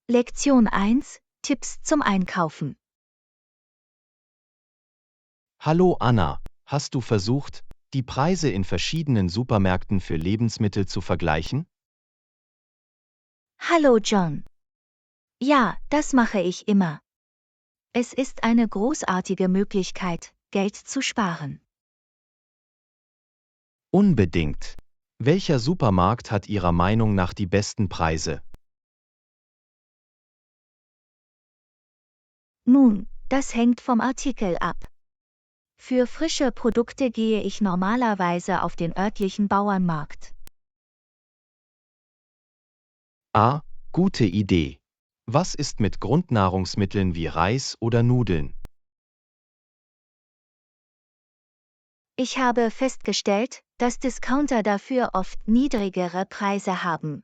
Lektion 1: Tipps zum Einkaufen. Hallo Anna, hast du versucht, die Preise in verschiedenen Supermärkten für Lebensmittel zu vergleichen? Hallo John. Ja, das mache ich immer. Es ist eine großartige Möglichkeit, Geld zu sparen. Unbedingt. Welcher Supermarkt hat Ihrer Meinung nach die besten Preise? Nun, das hängt vom Artikel ab. Für frische Produkte gehe ich normalerweise auf den örtlichen Bauernmarkt. A. Gute Idee. Was ist mit Grundnahrungsmitteln wie Reis oder Nudeln? Ich habe festgestellt, dass Discounter dafür oft niedrigere Preise haben.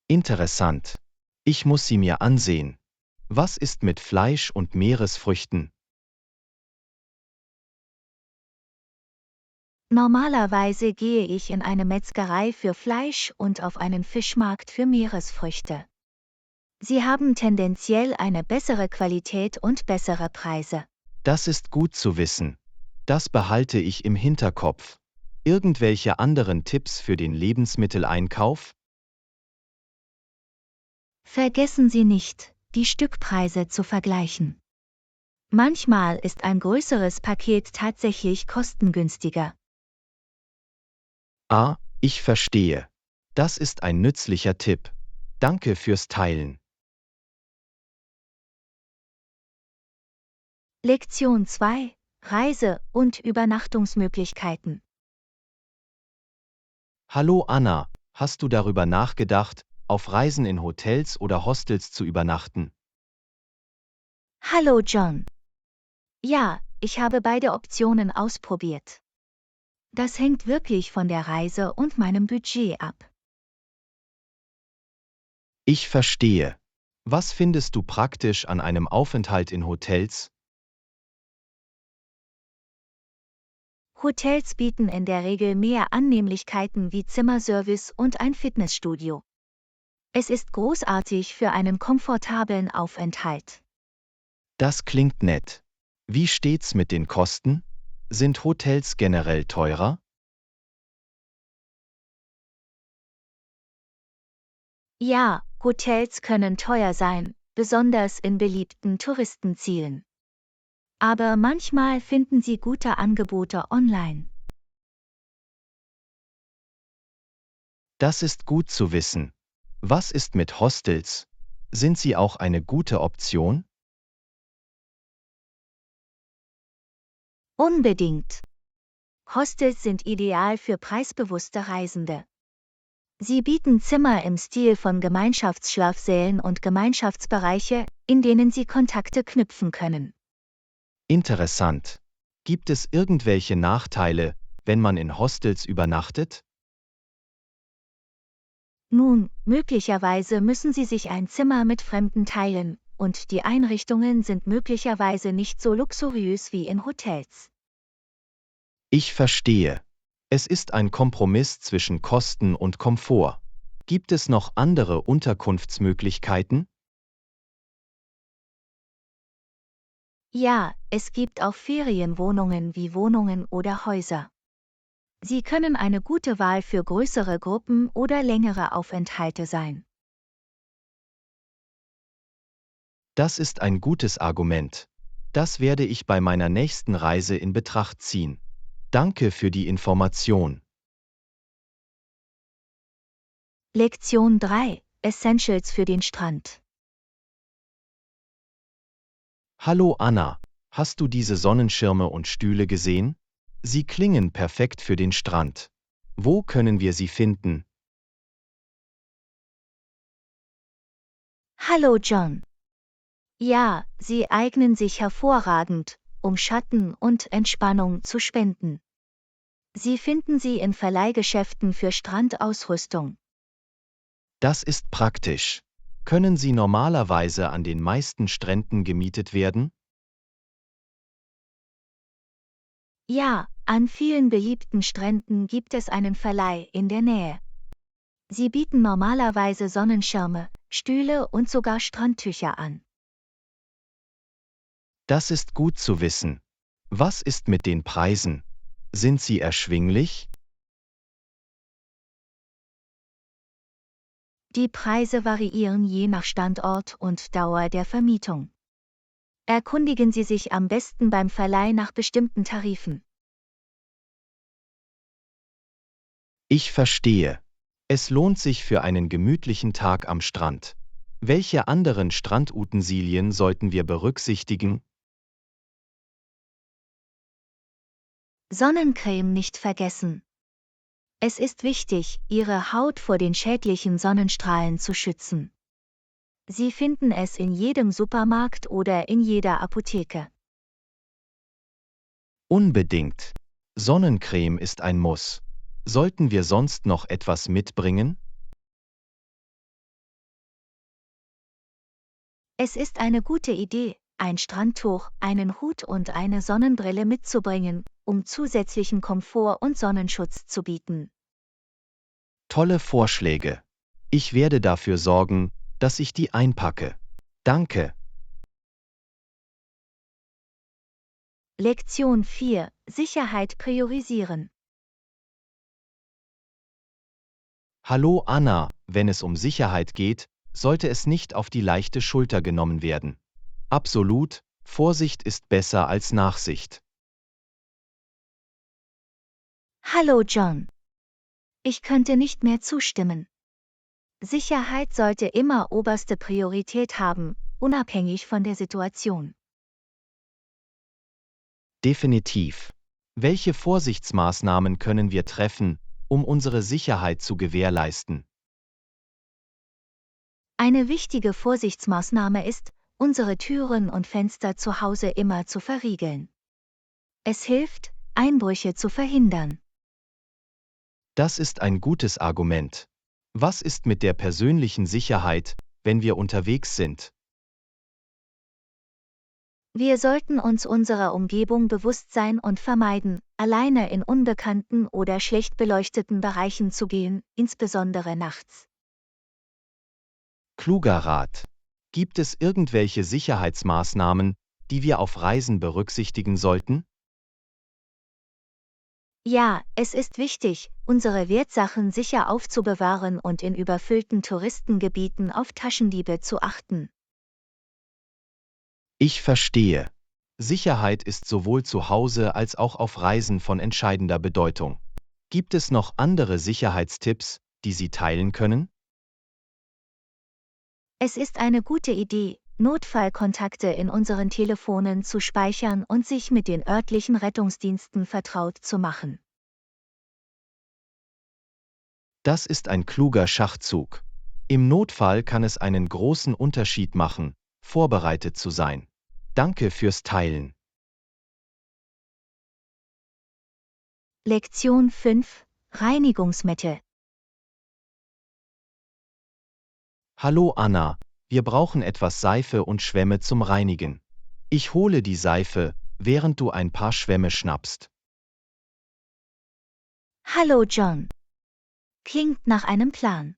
Interessant. Ich muss sie mir ansehen. Was ist mit Fleisch und Meeresfrüchten? Normalerweise gehe ich in eine Metzgerei für Fleisch und auf einen Fischmarkt für Meeresfrüchte. Sie haben tendenziell eine bessere Qualität und bessere Preise. Das ist gut zu wissen. Das behalte ich im Hinterkopf. Irgendwelche anderen Tipps für den Lebensmitteleinkauf? Vergessen Sie nicht, die Stückpreise zu vergleichen. Manchmal ist ein größeres Paket tatsächlich kostengünstiger. Ah, ich verstehe. Das ist ein nützlicher Tipp. Danke fürs Teilen. Lektion 2: Reise- und Übernachtungsmöglichkeiten. Hallo Anna, hast du darüber nachgedacht, auf Reisen in Hotels oder Hostels zu übernachten? Hallo John. Ja, ich habe beide Optionen ausprobiert. Das hängt wirklich von der Reise und meinem Budget ab. Ich verstehe. Was findest du praktisch an einem Aufenthalt in Hotels? Hotels bieten in der Regel mehr Annehmlichkeiten wie Zimmerservice und ein Fitnessstudio. Es ist großartig für einen komfortablen Aufenthalt. Das klingt nett. Wie steht's mit den Kosten? Sind Hotels generell teurer? Ja, Hotels können teuer sein, besonders in beliebten Touristenzielen. Aber manchmal finden Sie gute Angebote online. Das ist gut zu wissen. Was ist mit Hostels? Sind sie auch eine gute Option? Unbedingt. Hostels sind ideal für preisbewusste Reisende. Sie bieten Zimmer im Stil von Gemeinschaftsschlafsälen und Gemeinschaftsbereiche, in denen Sie Kontakte knüpfen können. Interessant. Gibt es irgendwelche Nachteile, wenn man in Hostels übernachtet? Nun, möglicherweise müssen Sie sich ein Zimmer mit Fremden teilen, und die Einrichtungen sind möglicherweise nicht so luxuriös wie in Hotels. Ich verstehe. Es ist ein Kompromiss zwischen Kosten und Komfort. Gibt es noch andere Unterkunftsmöglichkeiten? Ja, es gibt auch Ferienwohnungen wie Wohnungen oder Häuser. Sie können eine gute Wahl für größere Gruppen oder längere Aufenthalte sein. Das ist ein gutes Argument. Das werde ich bei meiner nächsten Reise in Betracht ziehen. Danke für die Information. Lektion 3: Essentials für den Strand. Hallo Anna, hast du diese Sonnenschirme und Stühle gesehen? Sie klingen perfekt für den Strand. Wo können wir sie finden? Hallo John. Ja, sie eignen sich hervorragend, um Schatten und Entspannung zu spenden. Sie finden sie in Verleihgeschäften für Strandausrüstung. Das ist praktisch. Können sie normalerweise an den meisten Stränden gemietet werden? Ja, an vielen beliebten Stränden gibt es einen Verleih in der Nähe. Sie bieten normalerweise Sonnenschirme, Stühle und sogar Strandtücher an. Das ist gut zu wissen. Was ist mit den Preisen? Sind sie erschwinglich? Die Preise variieren je nach Standort und Dauer der Vermietung. Erkundigen Sie sich am besten beim Verleih nach bestimmten Tarifen. Ich verstehe. Es lohnt sich für einen gemütlichen Tag am Strand. Welche anderen Strandutensilien sollten wir berücksichtigen? Sonnencreme nicht vergessen. Es ist wichtig, Ihre Haut vor den schädlichen Sonnenstrahlen zu schützen. Sie finden es in jedem Supermarkt oder in jeder Apotheke. Unbedingt. Sonnencreme ist ein Muss. Sollten wir sonst noch etwas mitbringen? Es ist eine gute Idee, ein Strandtuch, einen Hut und eine Sonnenbrille mitzubringen, um zusätzlichen Komfort und Sonnenschutz zu bieten. Tolle Vorschläge. Ich werde dafür sorgen, dass ich die einpacke. Danke. Lektion 4: Sicherheit priorisieren. Hallo Anna, wenn es um Sicherheit geht, sollte es nicht auf die leichte Schulter genommen werden. Absolut, Vorsicht ist besser als Nachsicht. Hallo John. Ich könnte nicht mehr zustimmen. Sicherheit sollte immer oberste Priorität haben, unabhängig von der Situation. Definitiv. Welche Vorsichtsmaßnahmen können wir treffen, um unsere Sicherheit zu gewährleisten? Eine wichtige Vorsichtsmaßnahme ist, unsere Türen und Fenster zu Hause immer zu verriegeln. Es hilft, Einbrüche zu verhindern. Das ist ein gutes Argument. Was ist mit der persönlichen Sicherheit, wenn wir unterwegs sind? Wir sollten uns unserer Umgebung bewusst sein und vermeiden, alleine in unbekannten oder schlecht beleuchteten Bereichen zu gehen, insbesondere nachts. Kluger Rat. Gibt es irgendwelche Sicherheitsmaßnahmen, die wir auf Reisen berücksichtigen sollten? Ja, es ist wichtig, unsere Wertsachen sicher aufzubewahren und in überfüllten Touristengebieten auf Taschendiebe zu achten. Ich verstehe. Sicherheit ist sowohl zu Hause als auch auf Reisen von entscheidender Bedeutung. Gibt es noch andere Sicherheitstipps, die Sie teilen können? Es ist eine gute Idee, Notfallkontakte in unseren Telefonen zu speichern und sich mit den örtlichen Rettungsdiensten vertraut zu machen. Das ist ein kluger Schachzug. Im Notfall kann es einen großen Unterschied machen, vorbereitet zu sein. Danke fürs Teilen. Lektion 5: Reinigungsmittel. Hallo Anna, wir brauchen etwas Seife und Schwämme zum Reinigen. Ich hole die Seife, während du ein paar Schwämme schnappst. Hallo John. Klingt nach einem Plan.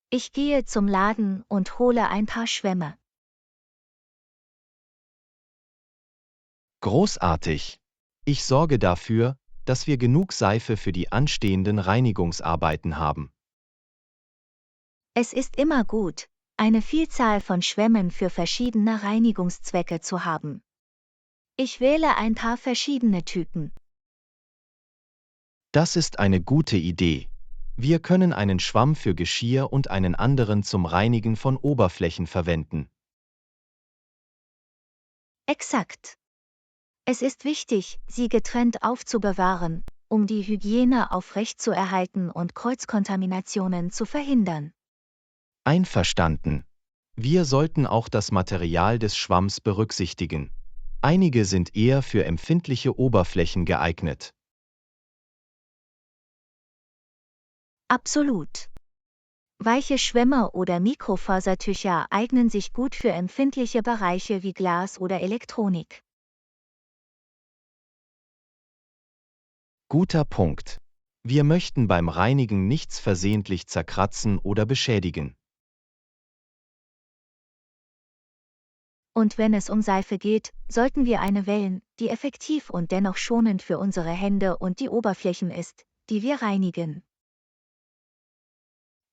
Ich gehe zum Laden und hole ein paar Schwämme. Großartig. Ich sorge dafür, dass wir genug Seife für die anstehenden Reinigungsarbeiten haben. Es ist immer gut, eine Vielzahl von Schwämmen für verschiedene Reinigungszwecke zu haben. Ich wähle ein paar verschiedene Typen. Das ist eine gute Idee. Wir können einen Schwamm für Geschirr und einen anderen zum Reinigen von Oberflächen verwenden. Exakt. Es ist wichtig, sie getrennt aufzubewahren, um die Hygiene aufrechtzuerhalten und Kreuzkontaminationen zu verhindern. Einverstanden. Wir sollten auch das Material des Schwamms berücksichtigen. Einige sind eher für empfindliche Oberflächen geeignet. Absolut. Weiche Schwämme oder Mikrofasertücher eignen sich gut für empfindliche Bereiche wie Glas oder Elektronik. Guter Punkt. Wir möchten beim Reinigen nichts versehentlich zerkratzen oder beschädigen. Und wenn es um Seife geht, sollten wir eine wählen, die effektiv und dennoch schonend für unsere Hände und die Oberflächen ist, die wir reinigen.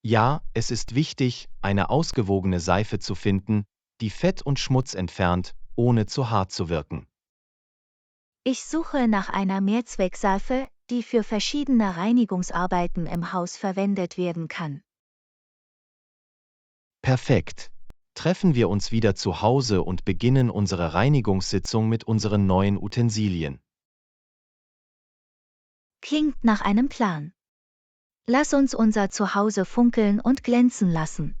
Ja, es ist wichtig, eine ausgewogene Seife zu finden, die Fett und Schmutz entfernt, ohne zu hart zu wirken. Ich suche nach einer Mehrzweckseife, die für verschiedene Reinigungsarbeiten im Haus verwendet werden kann. Perfekt. Treffen wir uns wieder zu Hause und beginnen unsere Reinigungssitzung mit unseren neuen Utensilien. Klingt nach einem Plan. Lass uns unser Zuhause funkeln und glänzen lassen.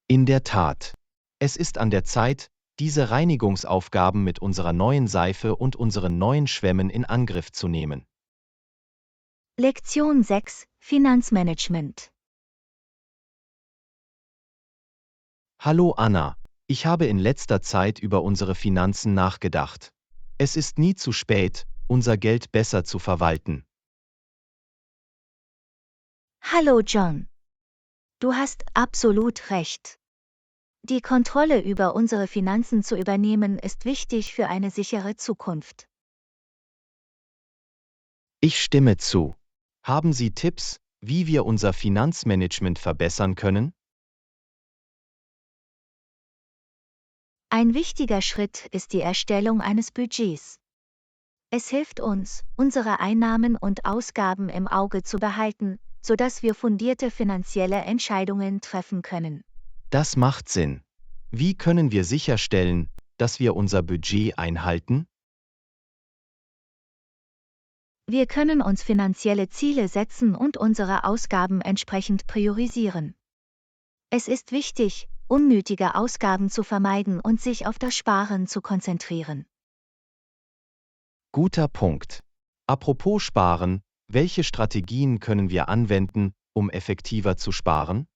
In der Tat. Es ist an der Zeit, diese Reinigungsaufgaben mit unserer neuen Seife und unseren neuen Schwämmen in Angriff zu nehmen. Lektion 6: Finanzmanagement. Hallo Anna, ich habe in letzter Zeit über unsere Finanzen nachgedacht. Es ist nie zu spät, unser Geld besser zu verwalten. Hallo John. Du hast absolut recht. Die Kontrolle über unsere Finanzen zu übernehmen ist wichtig für eine sichere Zukunft. Ich stimme zu. Haben Sie Tipps, wie wir unser Finanzmanagement verbessern können? Ein wichtiger Schritt ist die Erstellung eines Budgets. Es hilft uns, unsere Einnahmen und Ausgaben im Auge zu behalten, sodass wir fundierte finanzielle Entscheidungen treffen können. Das macht Sinn. Wie können wir sicherstellen, dass wir unser Budget einhalten? Wir können uns finanzielle Ziele setzen und unsere Ausgaben entsprechend priorisieren. Es ist wichtig, unnötige Ausgaben zu vermeiden und sich auf das Sparen zu konzentrieren. Guter Punkt. Apropos Sparen, welche Strategien können wir anwenden, um effektiver zu sparen?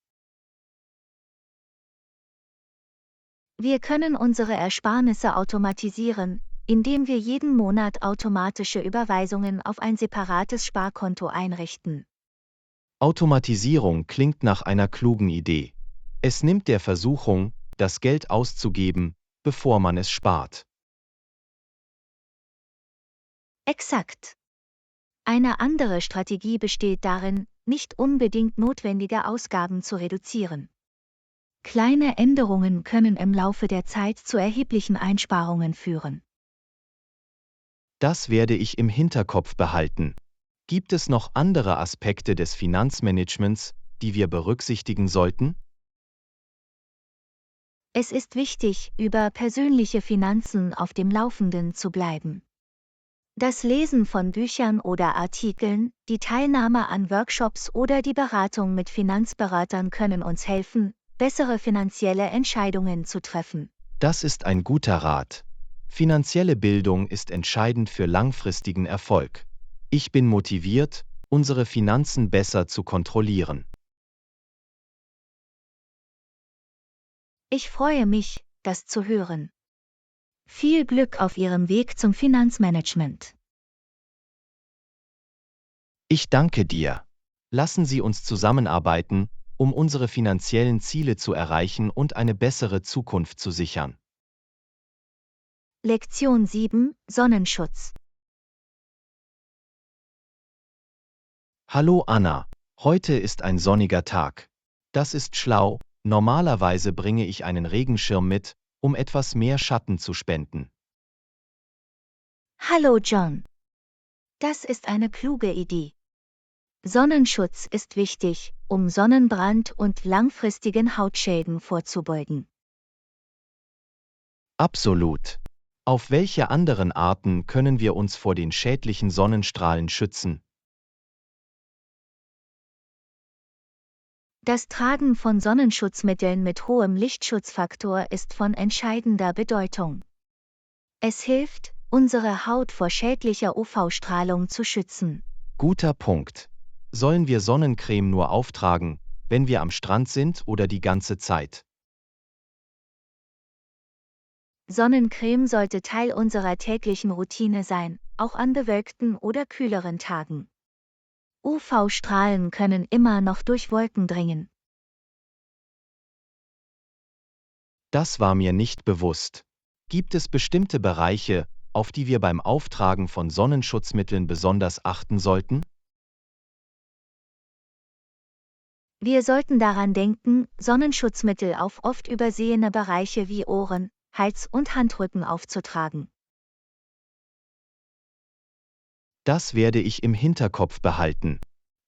Wir können unsere Ersparnisse automatisieren, indem wir jeden Monat automatische Überweisungen auf ein separates Sparkonto einrichten. Automatisierung klingt nach einer klugen Idee. Es nimmt der Versuchung, das Geld auszugeben, bevor man es spart. Exakt. Eine andere Strategie besteht darin, nicht unbedingt notwendige Ausgaben zu reduzieren. Kleine Änderungen können im Laufe der Zeit zu erheblichen Einsparungen führen. Das werde ich im Hinterkopf behalten. Gibt es noch andere Aspekte des Finanzmanagements, die wir berücksichtigen sollten? Es ist wichtig, über persönliche Finanzen auf dem Laufenden zu bleiben. Das Lesen von Büchern oder Artikeln, die Teilnahme an Workshops oder die Beratung mit Finanzberatern können uns helfen, bessere finanzielle Entscheidungen zu treffen. Das ist ein guter Rat. Finanzielle Bildung ist entscheidend für langfristigen Erfolg. Ich bin motiviert, unsere Finanzen besser zu kontrollieren. Ich freue mich, das zu hören. Viel Glück auf Ihrem Weg zum Finanzmanagement. Ich danke dir. Lassen Sie uns zusammenarbeiten, um unsere finanziellen Ziele zu erreichen und eine bessere Zukunft zu sichern. Lektion 7: Sonnenschutz. Hallo Anna, heute ist ein sonniger Tag. Das ist schlau, normalerweise bringe ich einen Regenschirm mit, um etwas mehr Schatten zu spenden. Hallo John. Das ist eine kluge Idee. Sonnenschutz ist wichtig, um Sonnenbrand und langfristigen Hautschäden vorzubeugen. Absolut. Auf welche anderen Arten können wir uns vor den schädlichen Sonnenstrahlen schützen? Das Tragen von Sonnenschutzmitteln mit hohem Lichtschutzfaktor ist von entscheidender Bedeutung. Es hilft, unsere Haut vor schädlicher UV-Strahlung zu schützen. Guter Punkt. Sollen wir Sonnencreme nur auftragen, wenn wir am Strand sind oder die ganze Zeit? Sonnencreme sollte Teil unserer täglichen Routine sein, auch an bewölkten oder kühleren Tagen. UV-Strahlen können immer noch durch Wolken dringen. Das war mir nicht bewusst. Gibt es bestimmte Bereiche, auf die wir beim Auftragen von Sonnenschutzmitteln besonders achten sollten? Wir sollten daran denken, Sonnenschutzmittel auf oft übersehene Bereiche wie Ohren, Hals und Handrücken aufzutragen. Das werde ich im Hinterkopf behalten.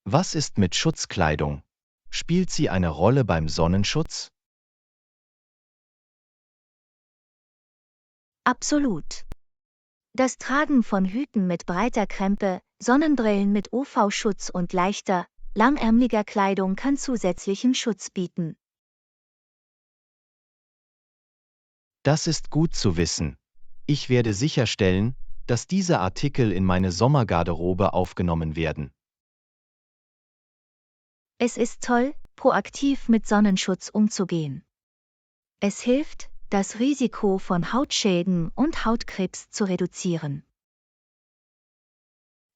Was ist mit Schutzkleidung? Spielt sie eine Rolle beim Sonnenschutz? Absolut. Das Tragen von Hüten mit breiter Krempe, Sonnenbrillen mit UV-Schutz und leichter, langärmeliger Kleidung kann zusätzlichen Schutz bieten. Das ist gut zu wissen. Ich werde sicherstellen, dass diese Artikel in meine Sommergarderobe aufgenommen werden. Es ist toll, proaktiv mit Sonnenschutz umzugehen. Es hilft, das Risiko von Hautschäden und Hautkrebs zu reduzieren.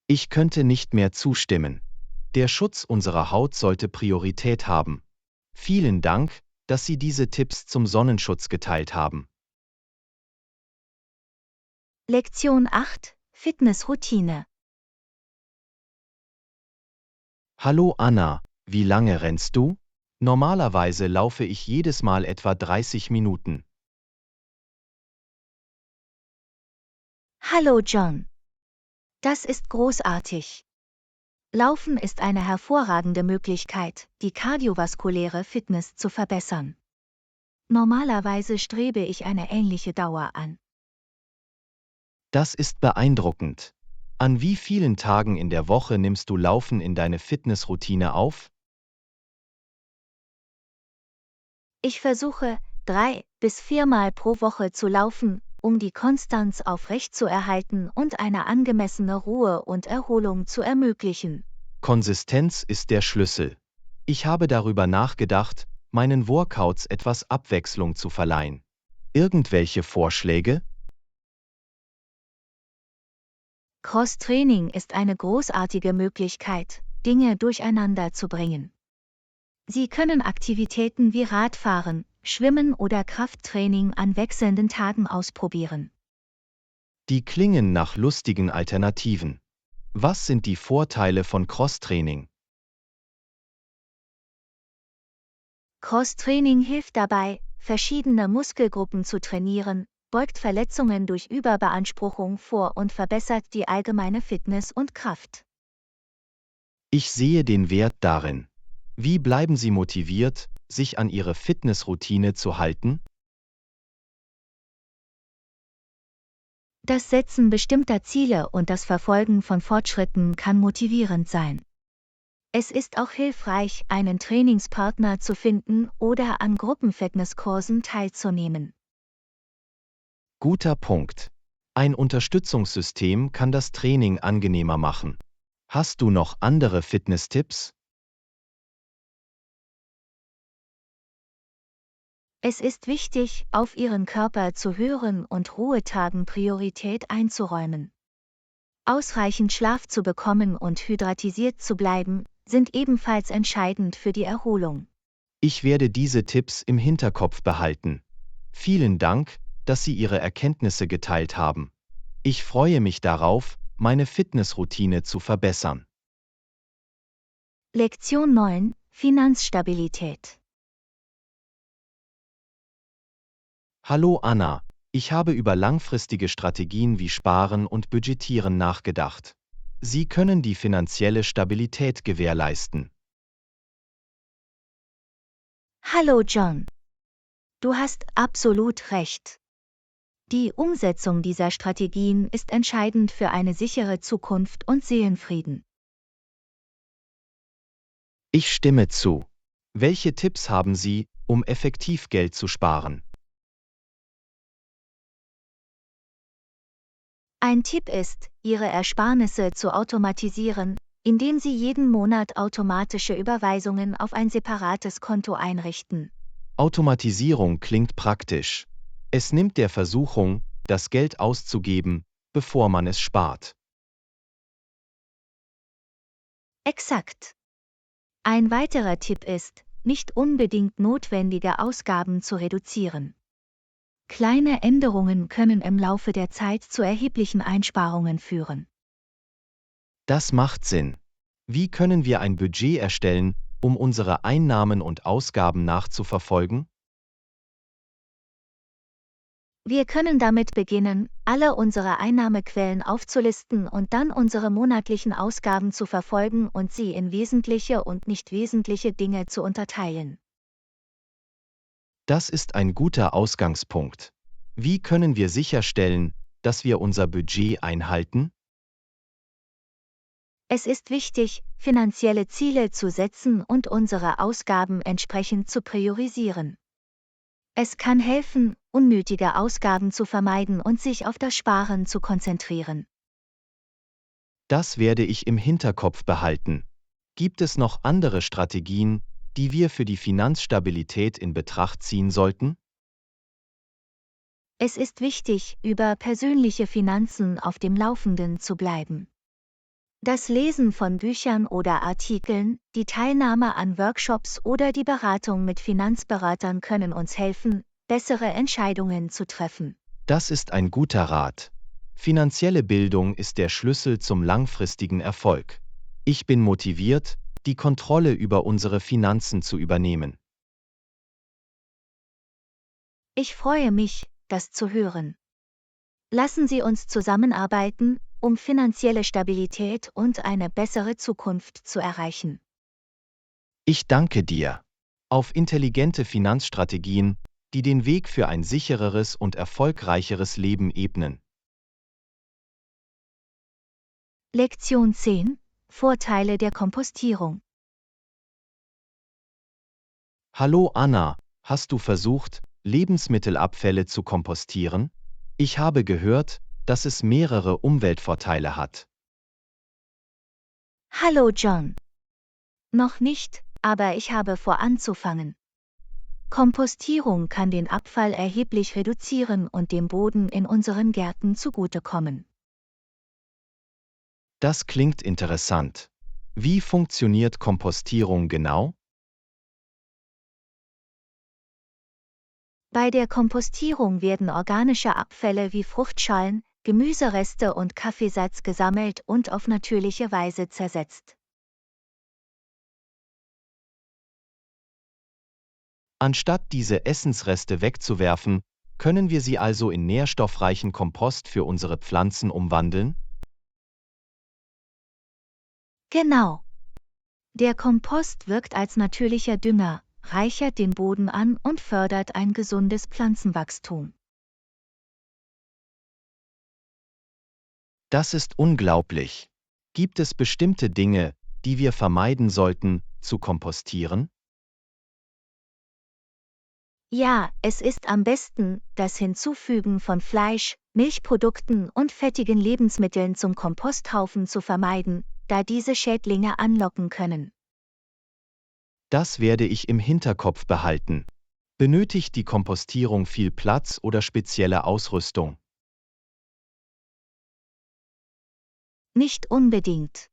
Ich könnte nicht mehr zustimmen. Der Schutz unserer Haut sollte Priorität haben. Vielen Dank, dass Sie diese Tipps zum Sonnenschutz geteilt haben. Lektion 8: Fitnessroutine. Hallo Anna, wie lange rennst du? Normalerweise laufe ich jedes Mal etwa 30 Minuten. Hallo John. Das ist großartig. Laufen ist eine hervorragende Möglichkeit, die kardiovaskuläre Fitness zu verbessern. Normalerweise strebe ich eine ähnliche Dauer an. Das ist beeindruckend. An wie vielen Tagen in der Woche nimmst du Laufen in deine Fitnessroutine auf? Ich versuche, 3 bis 4 Mal pro Woche zu laufen, um die Konstanz aufrechtzuerhalten und eine angemessene Ruhe und Erholung zu ermöglichen. Konsistenz ist der Schlüssel. Ich habe darüber nachgedacht, meinen Workouts etwas Abwechslung zu verleihen. Irgendwelche Vorschläge? Cross-Training ist eine großartige Möglichkeit, Dinge durcheinander zu bringen. Sie können Aktivitäten wie Radfahren, Schwimmen oder Krafttraining an wechselnden Tagen ausprobieren. Die klingen nach lustigen Alternativen. Was sind die Vorteile von Cross-Training? Cross-Training hilft dabei, verschiedene Muskelgruppen zu trainieren, beugt Verletzungen durch Überbeanspruchung vor und verbessert die allgemeine Fitness und Kraft. Ich sehe den Wert darin. Wie bleiben Sie motiviert, sich an Ihre Fitnessroutine zu halten? Das Setzen bestimmter Ziele und das Verfolgen von Fortschritten kann motivierend sein. Es ist auch hilfreich, einen Trainingspartner zu finden oder an Gruppenfitnesskursen teilzunehmen. Guter Punkt. Ein Unterstützungssystem kann das Training angenehmer machen. Hast du noch andere Fitnesstipps? Es ist wichtig, auf Ihren Körper zu hören und Ruhetagen Priorität einzuräumen. Ausreichend Schlaf zu bekommen und hydratisiert zu bleiben, sind ebenfalls entscheidend für die Erholung. Ich werde diese Tipps im Hinterkopf behalten. Vielen Dank, dass Sie Ihre Erkenntnisse geteilt haben. Ich freue mich darauf, meine Fitnessroutine zu verbessern. Lektion 9: Finanzstabilität. Hallo Anna, ich habe über langfristige Strategien wie Sparen und Budgetieren nachgedacht. Sie können die finanzielle Stabilität gewährleisten. Hallo John. Du hast absolut recht. Die Umsetzung dieser Strategien ist entscheidend für eine sichere Zukunft und Seelenfrieden. Ich stimme zu. Welche Tipps haben Sie, um effektiv Geld zu sparen? Ein Tipp ist, Ihre Ersparnisse zu automatisieren, indem Sie jeden Monat automatische Überweisungen auf ein separates Konto einrichten. Automatisierung klingt praktisch. Es nimmt der Versuchung, das Geld auszugeben, bevor man es spart. Exakt. Ein weiterer Tipp ist, nicht unbedingt notwendige Ausgaben zu reduzieren. Kleine Änderungen können im Laufe der Zeit zu erheblichen Einsparungen führen. Das macht Sinn. Wie können wir ein Budget erstellen, um unsere Einnahmen und Ausgaben nachzuverfolgen? Wir können damit beginnen, alle unsere Einnahmequellen aufzulisten und dann unsere monatlichen Ausgaben zu verfolgen und sie in wesentliche und nicht wesentliche Dinge zu unterteilen. Das ist ein guter Ausgangspunkt. Wie können wir sicherstellen, dass wir unser Budget einhalten? Es ist wichtig, finanzielle Ziele zu setzen und unsere Ausgaben entsprechend zu priorisieren. Es kann helfen, unnötige Ausgaben zu vermeiden und sich auf das Sparen zu konzentrieren. Das werde ich im Hinterkopf behalten. Gibt es noch andere Strategien, die wir für die Finanzstabilität in Betracht ziehen sollten? Es ist wichtig, über persönliche Finanzen auf dem Laufenden zu bleiben. Das Lesen von Büchern oder Artikeln, die Teilnahme an Workshops oder die Beratung mit Finanzberatern können uns helfen, bessere Entscheidungen zu treffen. Das ist ein guter Rat. Finanzielle Bildung ist der Schlüssel zum langfristigen Erfolg. Ich bin motiviert, die Kontrolle über unsere Finanzen zu übernehmen. Ich freue mich, das zu hören. Lassen Sie uns zusammenarbeiten, um finanzielle Stabilität und eine bessere Zukunft zu erreichen. Ich danke dir. Auf intelligente Finanzstrategien, die den Weg für ein sichereres und erfolgreicheres Leben ebnen. Lektion 10: Vorteile der Kompostierung. Hallo Anna, hast du versucht, Lebensmittelabfälle zu kompostieren? Ich habe gehört, dass es mehrere Umweltvorteile hat. Hallo John. Noch nicht, aber ich habe vor anzufangen. Kompostierung kann den Abfall erheblich reduzieren und dem Boden in unseren Gärten zugutekommen. Das klingt interessant. Wie funktioniert Kompostierung genau? Bei der Kompostierung werden organische Abfälle wie Fruchtschalen, Gemüsereste und Kaffeesatz gesammelt und auf natürliche Weise zersetzt. Anstatt diese Essensreste wegzuwerfen, können wir sie also in nährstoffreichen Kompost für unsere Pflanzen umwandeln? Genau. Der Kompost wirkt als natürlicher Dünger, reichert den Boden an und fördert ein gesundes Pflanzenwachstum. Das ist unglaublich. Gibt es bestimmte Dinge, die wir vermeiden sollten, zu kompostieren? Ja, es ist am besten, das Hinzufügen von Fleisch, Milchprodukten und fettigen Lebensmitteln zum Komposthaufen zu vermeiden, da diese Schädlinge anlocken können. Das werde ich im Hinterkopf behalten. Benötigt die Kompostierung viel Platz oder spezielle Ausrüstung? Nicht unbedingt.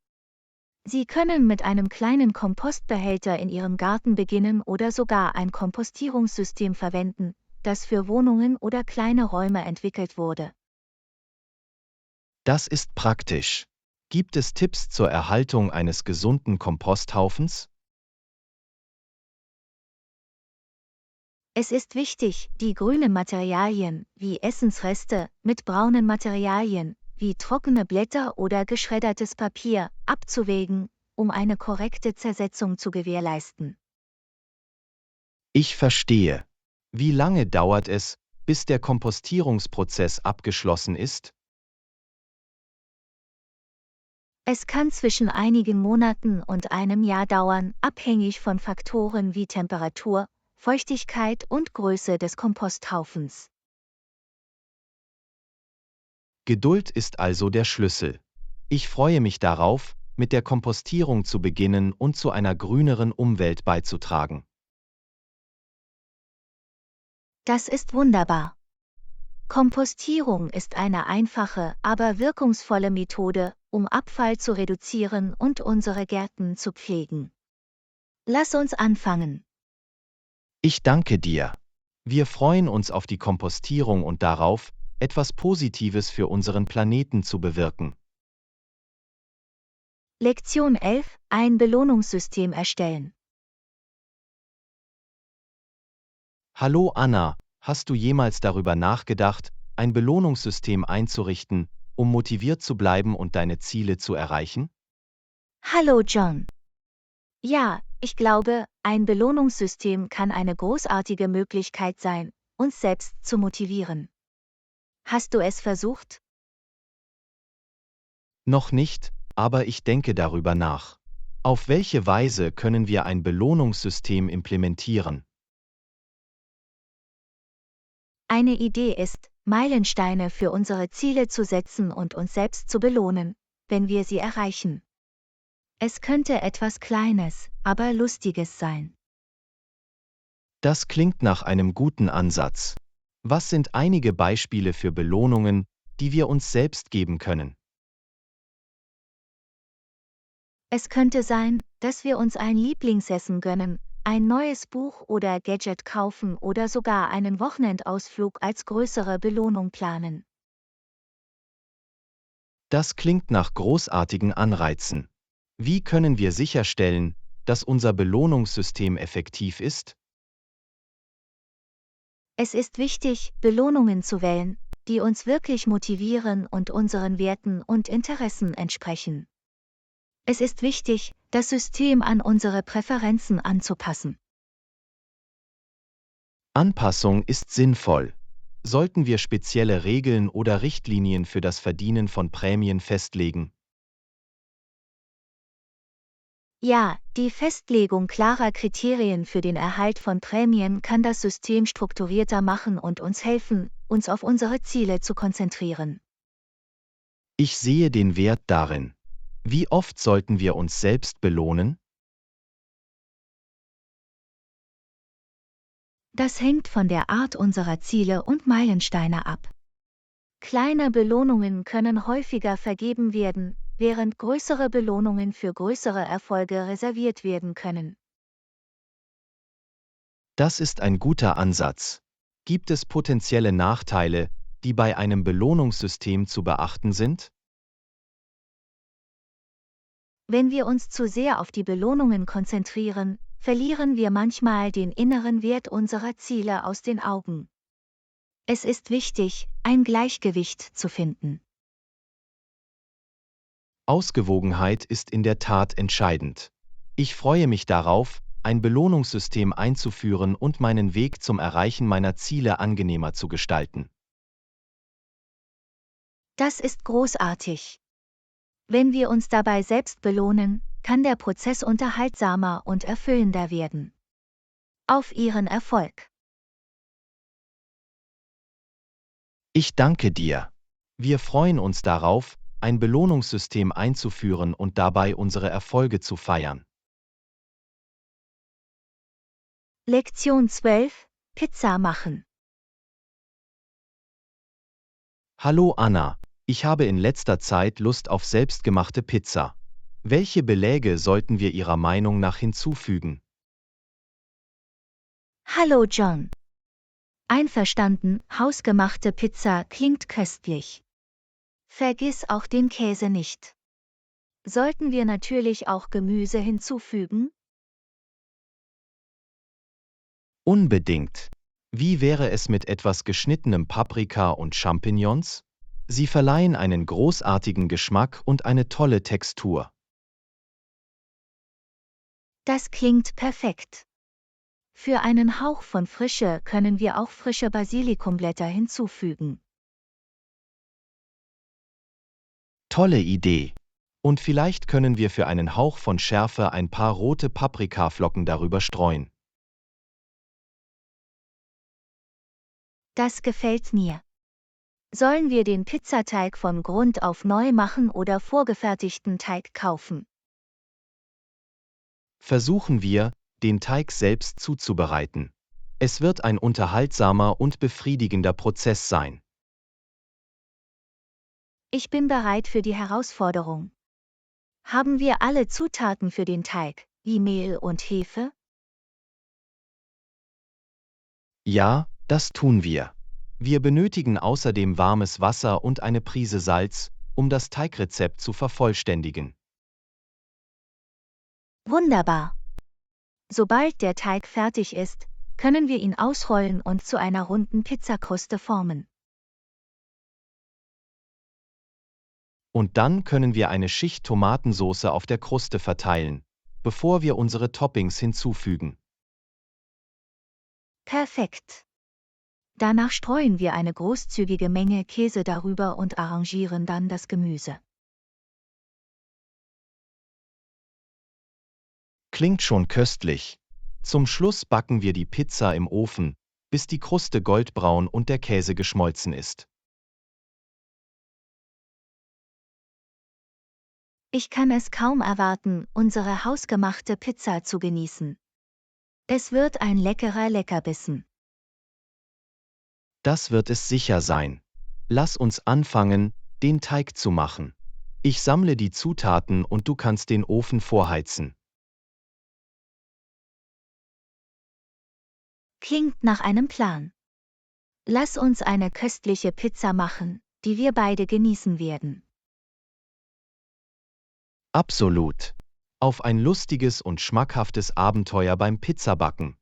Sie können mit einem kleinen Kompostbehälter in Ihrem Garten beginnen oder sogar ein Kompostierungssystem verwenden, das für Wohnungen oder kleine Räume entwickelt wurde. Das ist praktisch. Gibt es Tipps zur Erhaltung eines gesunden Komposthaufens? Es ist wichtig, die grünen Materialien, wie Essensreste, mit braunen Materialien, wie trockene Blätter oder geschreddertes Papier, abzuwägen, um eine korrekte Zersetzung zu gewährleisten. Ich verstehe. Wie lange dauert es, bis der Kompostierungsprozess abgeschlossen ist? Es kann zwischen einigen Monaten und einem Jahr dauern, abhängig von Faktoren wie Temperatur, Feuchtigkeit und Größe des Komposthaufens. Geduld ist also der Schlüssel. Ich freue mich darauf, mit der Kompostierung zu beginnen und zu einer grüneren Umwelt beizutragen. Das ist wunderbar. Kompostierung ist eine einfache, aber wirkungsvolle Methode, um Abfall zu reduzieren und unsere Gärten zu pflegen. Lass uns anfangen. Ich danke dir. Wir freuen uns auf die Kompostierung und darauf, etwas Positives für unseren Planeten zu bewirken. Lektion 11: Ein Belohnungssystem erstellen. Hallo Anna, hast du jemals darüber nachgedacht, ein Belohnungssystem einzurichten, um motiviert zu bleiben und deine Ziele zu erreichen? Hallo John. Ja, ich glaube, ein Belohnungssystem kann eine großartige Möglichkeit sein, uns selbst zu motivieren. Hast du es versucht? Noch nicht, aber ich denke darüber nach. Auf welche Weise können wir ein Belohnungssystem implementieren? Eine Idee ist, Meilensteine für unsere Ziele zu setzen und uns selbst zu belohnen, wenn wir sie erreichen. Es könnte etwas Kleines, aber Lustiges sein. Das klingt nach einem guten Ansatz. Was sind einige Beispiele für Belohnungen, die wir uns selbst geben können? Es könnte sein, dass wir uns ein Lieblingsessen gönnen, ein neues Buch oder Gadget kaufen oder sogar einen Wochenendausflug als größere Belohnung planen. Das klingt nach großartigen Anreizen. Wie können wir sicherstellen, dass unser Belohnungssystem effektiv ist? Es ist wichtig, Belohnungen zu wählen, die uns wirklich motivieren und unseren Werten und Interessen entsprechen. Es ist wichtig, das System an unsere Präferenzen anzupassen. Anpassung ist sinnvoll. Sollten wir spezielle Regeln oder Richtlinien für das Verdienen von Prämien festlegen? Ja, die Festlegung klarer Kriterien für den Erhalt von Prämien kann das System strukturierter machen und uns helfen, uns auf unsere Ziele zu konzentrieren. Ich sehe den Wert darin. Wie oft sollten wir uns selbst belohnen? Das hängt von der Art unserer Ziele und Meilensteine ab. Kleine Belohnungen können häufiger vergeben werden, während größere Belohnungen für größere Erfolge reserviert werden können. Das ist ein guter Ansatz. Gibt es potenzielle Nachteile, die bei einem Belohnungssystem zu beachten sind? Wenn wir uns zu sehr auf die Belohnungen konzentrieren, verlieren wir manchmal den inneren Wert unserer Ziele aus den Augen. Es ist wichtig, ein Gleichgewicht zu finden. Ausgewogenheit ist in der Tat entscheidend. Ich freue mich darauf, ein Belohnungssystem einzuführen und meinen Weg zum Erreichen meiner Ziele angenehmer zu gestalten. Das ist großartig. Wenn wir uns dabei selbst belohnen, kann der Prozess unterhaltsamer und erfüllender werden. Auf Ihren Erfolg! Ich danke dir. Wir freuen uns darauf, ein Belohnungssystem einzuführen und dabei unsere Erfolge zu feiern. Lektion 12: Pizza machen. Hallo Anna, ich habe in letzter Zeit Lust auf selbstgemachte Pizza. Welche Beläge sollten wir Ihrer Meinung nach hinzufügen? Hallo John. Einverstanden, hausgemachte Pizza klingt köstlich. Vergiss auch den Käse nicht. Sollten wir natürlich auch Gemüse hinzufügen? Unbedingt. Wie wäre es mit etwas geschnittenem Paprika und Champignons? Sie verleihen einen großartigen Geschmack und eine tolle Textur. Das klingt perfekt. Für einen Hauch von Frische können wir auch frische Basilikumblätter hinzufügen. Tolle Idee. Und vielleicht können wir für einen Hauch von Schärfe ein paar rote Paprikaflocken darüber streuen. Das gefällt mir. Sollen wir den Pizzateig von Grund auf neu machen oder vorgefertigten Teig kaufen? Versuchen wir, den Teig selbst zuzubereiten. Es wird ein unterhaltsamer und befriedigender Prozess sein. Ich bin bereit für die Herausforderung. Haben wir alle Zutaten für den Teig, wie Mehl und Hefe? Ja, Das tun wir. Wir benötigen außerdem warmes Wasser und eine Prise Salz, um das Teigrezept zu vervollständigen. Wunderbar. Sobald der Teig fertig ist, können wir ihn ausrollen und zu einer runden Pizzakruste formen. Und dann können wir eine Schicht Tomatensauce auf der Kruste verteilen, bevor wir unsere Toppings hinzufügen. Perfekt. Danach streuen wir eine großzügige Menge Käse darüber und arrangieren dann das Gemüse. Klingt schon köstlich. Zum Schluss backen wir die Pizza im Ofen, bis die Kruste goldbraun und der Käse geschmolzen ist. Ich kann es kaum erwarten, unsere hausgemachte Pizza zu genießen. Es wird ein leckerer Leckerbissen. Das wird es sicher sein. Lass uns anfangen, den Teig zu machen. Ich sammle die Zutaten und du kannst den Ofen vorheizen. Klingt nach einem Plan. Lass uns eine köstliche Pizza machen, die wir beide genießen werden. Absolut. Auf ein lustiges und schmackhaftes Abenteuer beim Pizzabacken.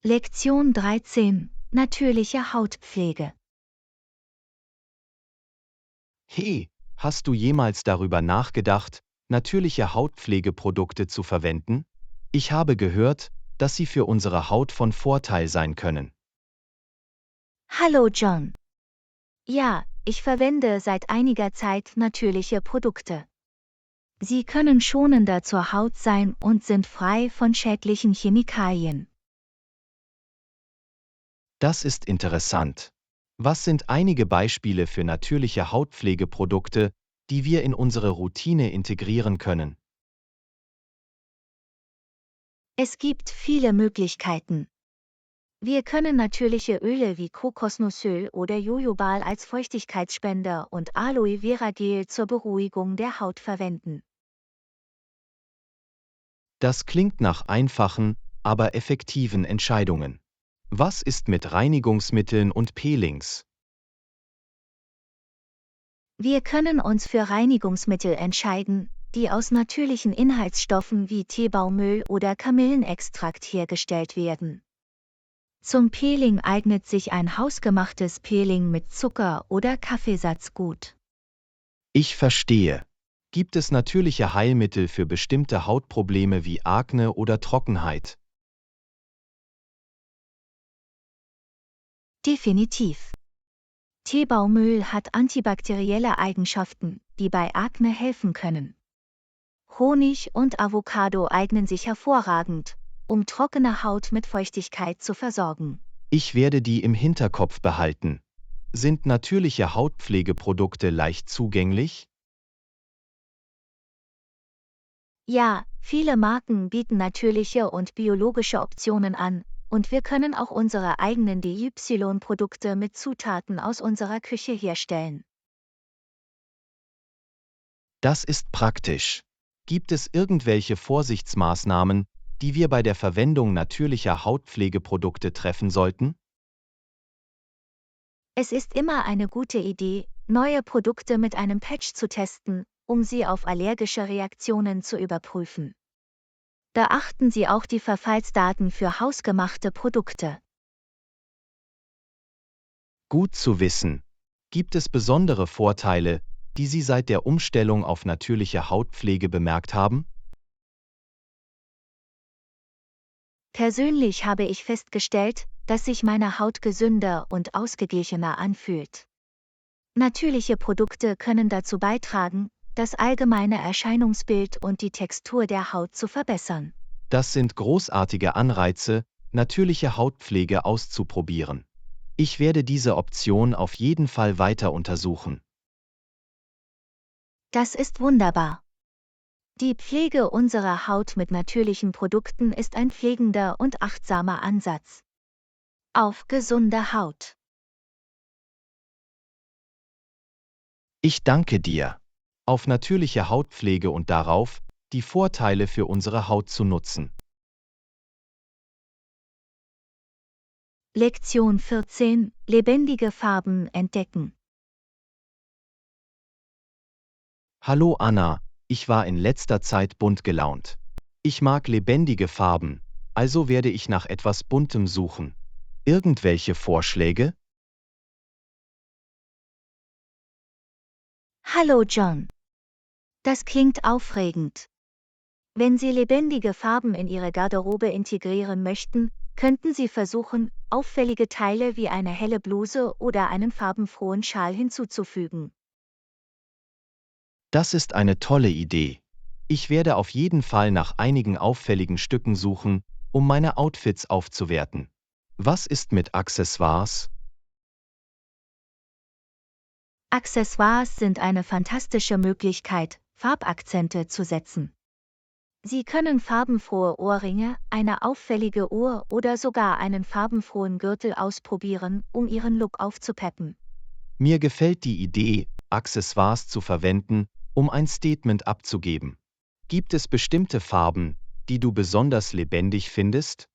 Lektion 13: Natürliche Hautpflege. Hey, hast du jemals darüber nachgedacht, natürliche Hautpflegeprodukte zu verwenden? Ich habe gehört, dass sie für unsere Haut von Vorteil sein können. Hallo John. Ja, ich verwende seit einiger Zeit natürliche Produkte. Sie können schonender zur Haut sein und sind frei von schädlichen Chemikalien. Das ist interessant. Was sind einige Beispiele für natürliche Hautpflegeprodukte, die wir in unsere Routine integrieren können? Es gibt viele Möglichkeiten. Wir können natürliche Öle wie Kokosnussöl oder Jojobal als Feuchtigkeitsspender und Aloe Vera Gel zur Beruhigung der Haut verwenden. Das klingt nach einfachen, aber effektiven Entscheidungen. Was ist mit Reinigungsmitteln und Peelings? Wir können uns für Reinigungsmittel entscheiden, die aus natürlichen Inhaltsstoffen wie Teebaumöl oder Kamillenextrakt hergestellt werden. Zum Peeling eignet sich ein hausgemachtes Peeling mit Zucker oder Kaffeesatz gut. Ich verstehe. Gibt es natürliche Heilmittel für bestimmte Hautprobleme wie Akne oder Trockenheit? Definitiv. Teebaumöl hat antibakterielle Eigenschaften, die bei Akne helfen können. Honig und Avocado eignen sich hervorragend, um trockene Haut mit Feuchtigkeit zu versorgen. Ich werde die im Hinterkopf behalten. Sind natürliche Hautpflegeprodukte leicht zugänglich? Ja, viele Marken bieten natürliche und biologische Optionen an, und wir können auch unsere eigenen DY-Produkte mit Zutaten aus unserer Küche herstellen. Das ist praktisch. Gibt es irgendwelche Vorsichtsmaßnahmen, die wir bei der Verwendung natürlicher Hautpflegeprodukte treffen sollten? Es ist immer eine gute Idee, neue Produkte mit einem Patch zu testen, um sie auf allergische Reaktionen zu überprüfen. Beachten Sie auch die Verfallsdaten für hausgemachte Produkte. Gut zu wissen. Gibt es besondere Vorteile, die Sie seit der Umstellung auf natürliche Hautpflege bemerkt haben? Persönlich habe ich festgestellt, dass sich meine Haut gesünder und ausgeglichener anfühlt. Natürliche Produkte können dazu beitragen, das allgemeine Erscheinungsbild und die Textur der Haut zu verbessern. Das sind großartige Anreize, natürliche Hautpflege auszuprobieren. Ich werde diese Option auf jeden Fall weiter untersuchen. Das ist wunderbar. Die Pflege unserer Haut mit natürlichen Produkten ist ein pflegender und achtsamer Ansatz. Auf gesunde Haut. Ich danke dir. Auf natürliche Hautpflege und darauf, die Vorteile für unsere Haut zu nutzen. Lektion 14: Lebendige Farben entdecken. Hallo Anna, ich war in letzter Zeit bunt gelaunt. Ich mag lebendige Farben, also werde ich nach etwas Buntem suchen. Irgendwelche Vorschläge? Hallo John. Das klingt aufregend. Wenn Sie lebendige Farben in Ihre Garderobe integrieren möchten, könnten Sie versuchen, auffällige Teile wie eine helle Bluse oder einen farbenfrohen Schal hinzuzufügen. Das ist eine tolle Idee. Ich werde auf jeden Fall nach einigen auffälligen Stücken suchen, um meine Outfits aufzuwerten. Was ist mit Accessoires? Accessoires sind eine fantastische Möglichkeit, Farbakzente zu setzen. Sie können farbenfrohe Ohrringe, eine auffällige Uhr oder sogar einen farbenfrohen Gürtel ausprobieren, um Ihren Look aufzupeppen. Mir gefällt die Idee, Accessoires zu verwenden, um ein Statement abzugeben. Gibt es bestimmte Farben, die du besonders lebendig findest?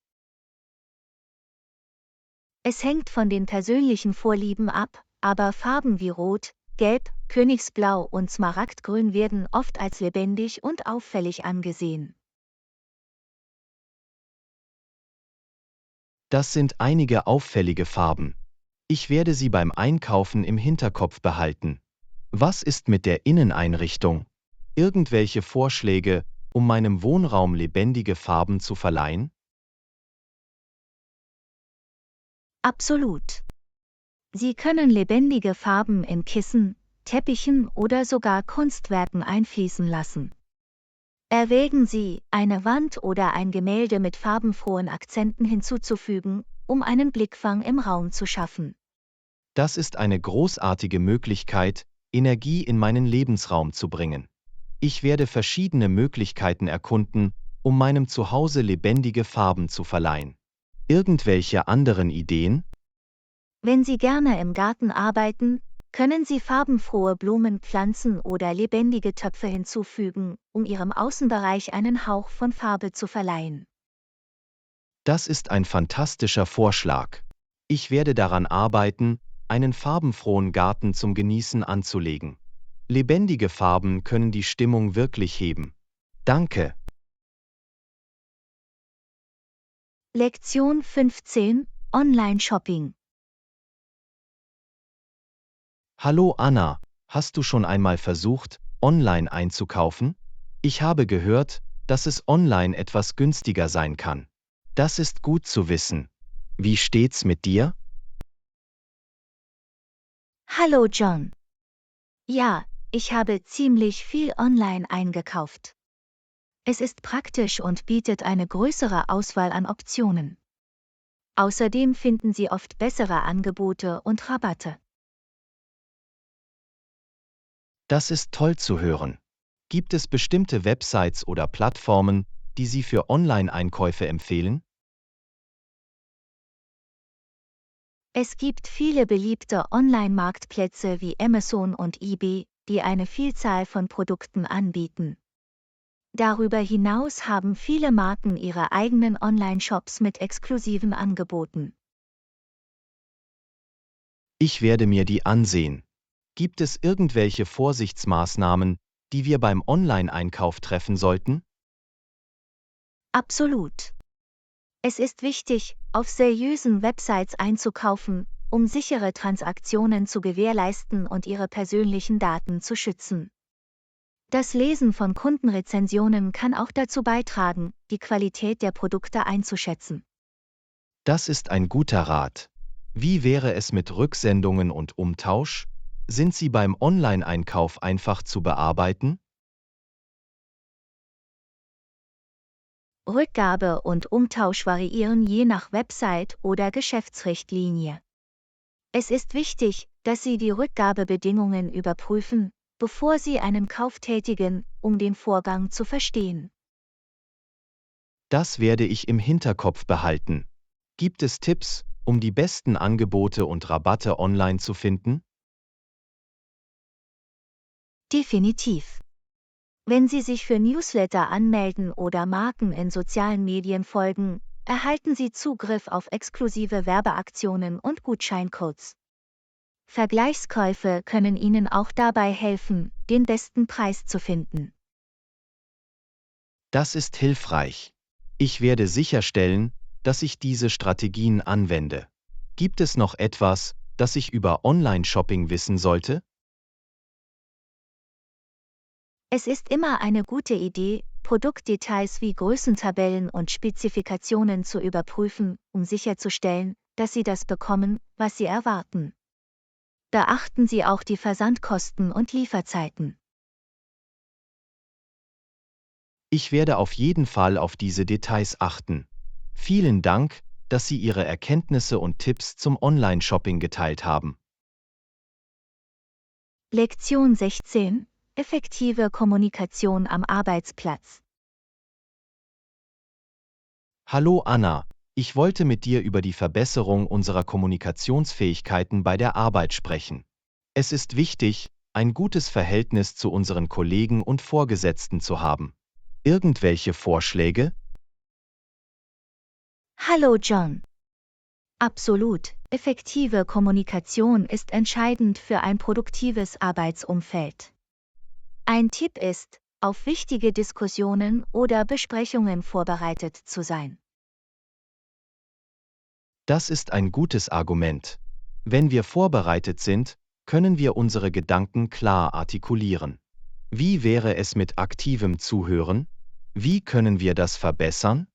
Es hängt von den persönlichen Vorlieben ab, aber Farben wie Rot, Gelb, Königsblau und Smaragdgrün werden oft als lebendig und auffällig angesehen. Das sind einige auffällige Farben. Ich werde sie beim Einkaufen im Hinterkopf behalten. Was ist mit der Inneneinrichtung? Irgendwelche Vorschläge, um meinem Wohnraum lebendige Farben zu verleihen? Absolut. Sie können lebendige Farben in Kissen, Teppichen oder sogar Kunstwerken einfließen lassen. Erwägen Sie, eine Wand oder ein Gemälde mit farbenfrohen Akzenten hinzuzufügen, um einen Blickfang im Raum zu schaffen. Das ist eine großartige Möglichkeit, Energie in meinen Lebensraum zu bringen. Ich werde verschiedene Möglichkeiten erkunden, um meinem Zuhause lebendige Farben zu verleihen. Irgendwelche anderen Ideen? Wenn Sie gerne im Garten arbeiten, können Sie farbenfrohe Blumen, Pflanzen oder lebendige Töpfe hinzufügen, um Ihrem Außenbereich einen Hauch von Farbe zu verleihen. Das ist ein fantastischer Vorschlag. Ich werde daran arbeiten, einen farbenfrohen Garten zum Genießen anzulegen. Lebendige Farben können die Stimmung wirklich heben. Danke. Lektion 15: Online-Shopping. Hallo Anna, hast du schon einmal versucht, online einzukaufen? Ich habe gehört, dass es online etwas günstiger sein kann. Das ist gut zu wissen. Wie steht's mit dir? Hallo John. Ja, ich habe ziemlich viel online eingekauft. Es ist praktisch und bietet eine größere Auswahl an Optionen. Außerdem finden Sie oft bessere Angebote und Rabatte. Das ist toll zu hören. Gibt es bestimmte Websites oder Plattformen, die Sie für Online-Einkäufe empfehlen? Es gibt viele beliebte Online-Marktplätze wie Amazon und eBay, die eine Vielzahl von Produkten anbieten. Darüber hinaus haben viele Marken ihre eigenen Online-Shops mit exklusiven Angeboten. Ich werde mir die ansehen. Gibt es irgendwelche Vorsichtsmaßnahmen, die wir beim Online-Einkauf treffen sollten? Absolut. Es ist wichtig, auf seriösen Websites einzukaufen, um sichere Transaktionen zu gewährleisten und Ihre persönlichen Daten zu schützen. Das Lesen von Kundenrezensionen kann auch dazu beitragen, die Qualität der Produkte einzuschätzen. Das ist ein guter Rat. Wie wäre es mit Rücksendungen und Umtausch? Sind sie beim Online-Einkauf einfach zu bearbeiten? Rückgabe und Umtausch variieren je nach Website oder Geschäftsrichtlinie. Es ist wichtig, dass Sie die Rückgabebedingungen überprüfen, bevor Sie einen Kauf tätigen, um den Vorgang zu verstehen. Das werde ich im Hinterkopf behalten. Gibt es Tipps, um die besten Angebote und Rabatte online zu finden? Definitiv. Wenn Sie sich für Newsletter anmelden oder Marken in sozialen Medien folgen, erhalten Sie Zugriff auf exklusive Werbeaktionen und Gutscheincodes. Vergleichskäufe können Ihnen auch dabei helfen, den besten Preis zu finden. Das ist hilfreich. Ich werde sicherstellen, dass ich diese Strategien anwende. Gibt es noch etwas, das ich über Online-Shopping wissen sollte? Es ist immer eine gute Idee, Produktdetails wie Größentabellen und Spezifikationen zu überprüfen, um sicherzustellen, dass Sie das bekommen, was Sie erwarten. Beachten Sie auch die Versandkosten und Lieferzeiten. Ich werde auf jeden Fall auf diese Details achten. Vielen Dank, dass Sie Ihre Erkenntnisse und Tipps zum Online-Shopping geteilt haben. Lektion 16: Effektive Kommunikation am Arbeitsplatz. Hallo Anna, ich wollte mit dir über die Verbesserung unserer Kommunikationsfähigkeiten bei der Arbeit sprechen. Es ist wichtig, ein gutes Verhältnis zu unseren Kollegen und Vorgesetzten zu haben. Irgendwelche Vorschläge? Hallo John. Absolut, effektive Kommunikation ist entscheidend für ein produktives Arbeitsumfeld. Ein Tipp ist, auf wichtige Diskussionen oder Besprechungen vorbereitet zu sein. Das ist ein gutes Argument. Wenn wir vorbereitet sind, können wir unsere Gedanken klar artikulieren. Wie wäre es mit aktivem Zuhören? Wie können wir das verbessern?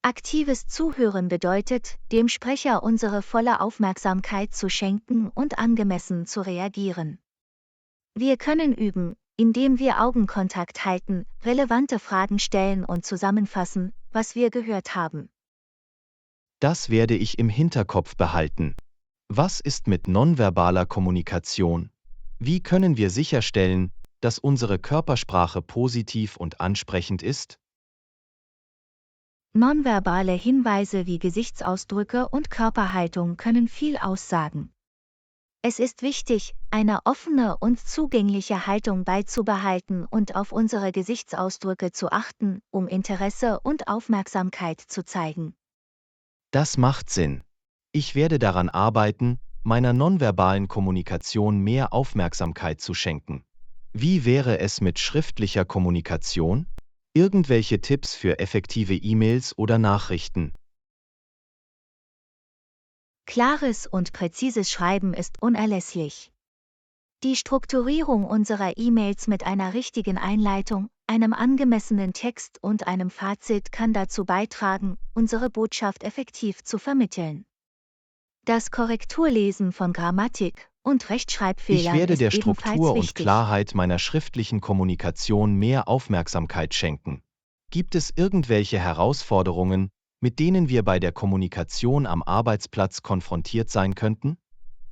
Aktives Zuhören bedeutet, dem Sprecher unsere volle Aufmerksamkeit zu schenken und angemessen zu reagieren. Wir können üben, indem wir Augenkontakt halten, relevante Fragen stellen und zusammenfassen, was wir gehört haben. Das werde ich im Hinterkopf behalten. Was ist mit nonverbaler Kommunikation? Wie können wir sicherstellen, dass unsere Körpersprache positiv und ansprechend ist? Nonverbale Hinweise wie Gesichtsausdrücke und Körperhaltung können viel aussagen. Es ist wichtig, eine offene und zugängliche Haltung beizubehalten und auf unsere Gesichtsausdrücke zu achten, um Interesse und Aufmerksamkeit zu zeigen. Das macht Sinn. Ich werde daran arbeiten, meiner nonverbalen Kommunikation mehr Aufmerksamkeit zu schenken. Wie wäre es mit schriftlicher Kommunikation? Irgendwelche Tipps für effektive E-Mails oder Nachrichten? Klares und präzises Schreiben ist unerlässlich. Die Strukturierung unserer E-Mails mit einer richtigen Einleitung, einem angemessenen Text und einem Fazit kann dazu beitragen, unsere Botschaft effektiv zu vermitteln. Das Korrekturlesen von Grammatik und Ich Rechtschreibfehlern werde der ist ebenfalls Struktur und wichtig. Klarheit meiner schriftlichen Kommunikation mehr Aufmerksamkeit schenken. Gibt es irgendwelche Herausforderungen, mit denen wir bei der Kommunikation am Arbeitsplatz konfrontiert sein könnten?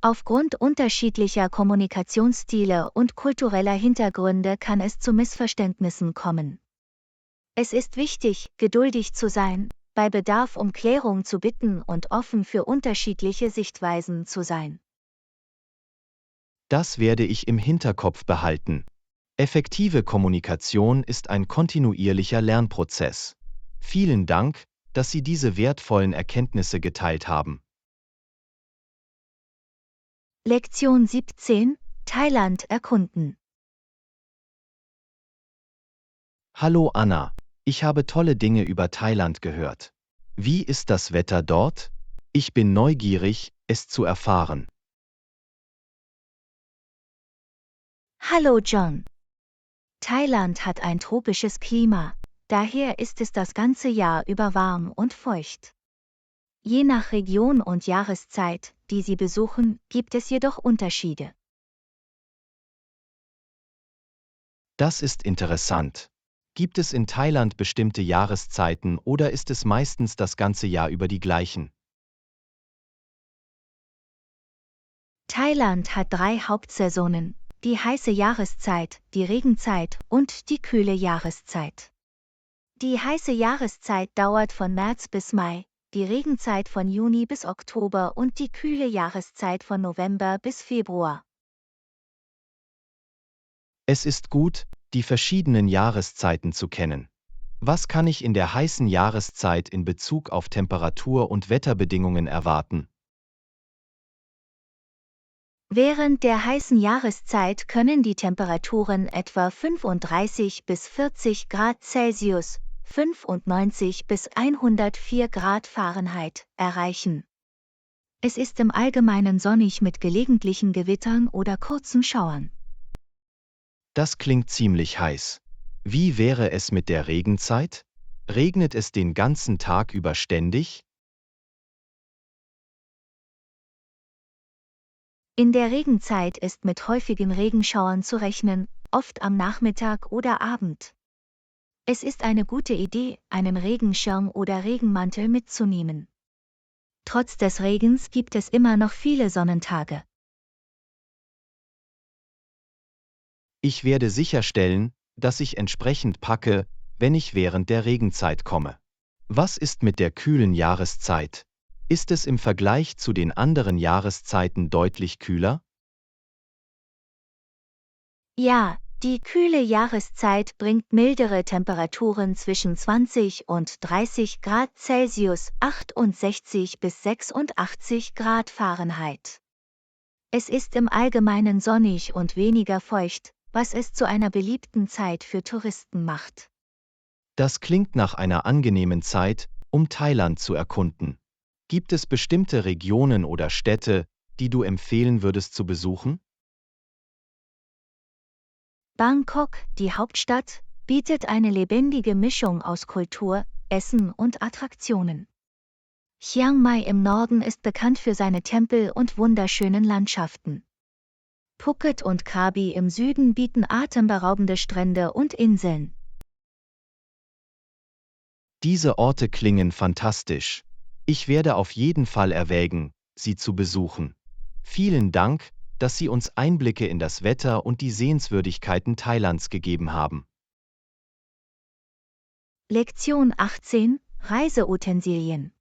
Aufgrund unterschiedlicher Kommunikationsstile und kultureller Hintergründe kann es zu Missverständnissen kommen. Es ist wichtig, geduldig zu sein, bei Bedarf um Klärung zu bitten und offen für unterschiedliche Sichtweisen zu sein. Das werde ich im Hinterkopf behalten. Effektive Kommunikation ist ein kontinuierlicher Lernprozess. Vielen Dank, dass Sie diese wertvollen Erkenntnisse geteilt haben. Lektion 17: Thailand erkunden. Hallo Anna, ich habe tolle Dinge über Thailand gehört. Wie ist das Wetter dort? Ich bin neugierig, es zu erfahren. Hallo John. Thailand hat ein tropisches Klima, daher ist es das ganze Jahr über warm und feucht. Je nach Region und Jahreszeit, die Sie besuchen, gibt es jedoch Unterschiede. Das ist interessant. Gibt es in Thailand bestimmte Jahreszeiten oder ist es meistens das ganze Jahr über die gleichen? Thailand hat 3 Hauptsaisonen, die heiße Jahreszeit, die Regenzeit und die kühle Jahreszeit. Die heiße Jahreszeit dauert von März bis Mai, die Regenzeit von Juni bis Oktober und die kühle Jahreszeit von November bis Februar. Es ist gut, die verschiedenen Jahreszeiten zu kennen. Was kann ich in der heißen Jahreszeit in Bezug auf Temperatur- und Wetterbedingungen erwarten? Während der heißen Jahreszeit können die Temperaturen etwa 35 bis 40 Grad Celsius, 95 bis 104 Grad Fahrenheit, erreichen. Es ist im Allgemeinen sonnig mit gelegentlichen Gewittern oder kurzen Schauern. Das klingt ziemlich heiß. Wie wäre es mit der Regenzeit? Regnet es den ganzen Tag über ständig? In der Regenzeit ist mit häufigen Regenschauern zu rechnen, oft am Nachmittag oder Abend. Es ist eine gute Idee, einen Regenschirm oder Regenmantel mitzunehmen. Trotz des Regens gibt es immer noch viele Sonnentage. Ich werde sicherstellen, dass ich entsprechend packe, wenn ich während der Regenzeit komme. Was ist mit der kühlen Jahreszeit? Ist es im Vergleich zu den anderen Jahreszeiten deutlich kühler? Ja, die kühle Jahreszeit bringt mildere Temperaturen zwischen 20 und 30 Grad Celsius, 68 bis 86 Grad Fahrenheit. Es ist im Allgemeinen sonnig und weniger feucht, was es zu einer beliebten Zeit für Touristen macht. Das klingt nach einer angenehmen Zeit, um Thailand zu erkunden. Gibt es bestimmte Regionen oder Städte, die du empfehlen würdest zu besuchen? Bangkok, die Hauptstadt, bietet eine lebendige Mischung aus Kultur, Essen und Attraktionen. Chiang Mai im Norden ist bekannt für seine Tempel und wunderschönen Landschaften. Phuket und Krabi im Süden bieten atemberaubende Strände und Inseln. Diese Orte klingen fantastisch. Ich werde auf jeden Fall erwägen, sie zu besuchen. Vielen Dank, dass Sie uns Einblicke in das Wetter und die Sehenswürdigkeiten Thailands gegeben haben. Lektion 18: Reiseutensilien.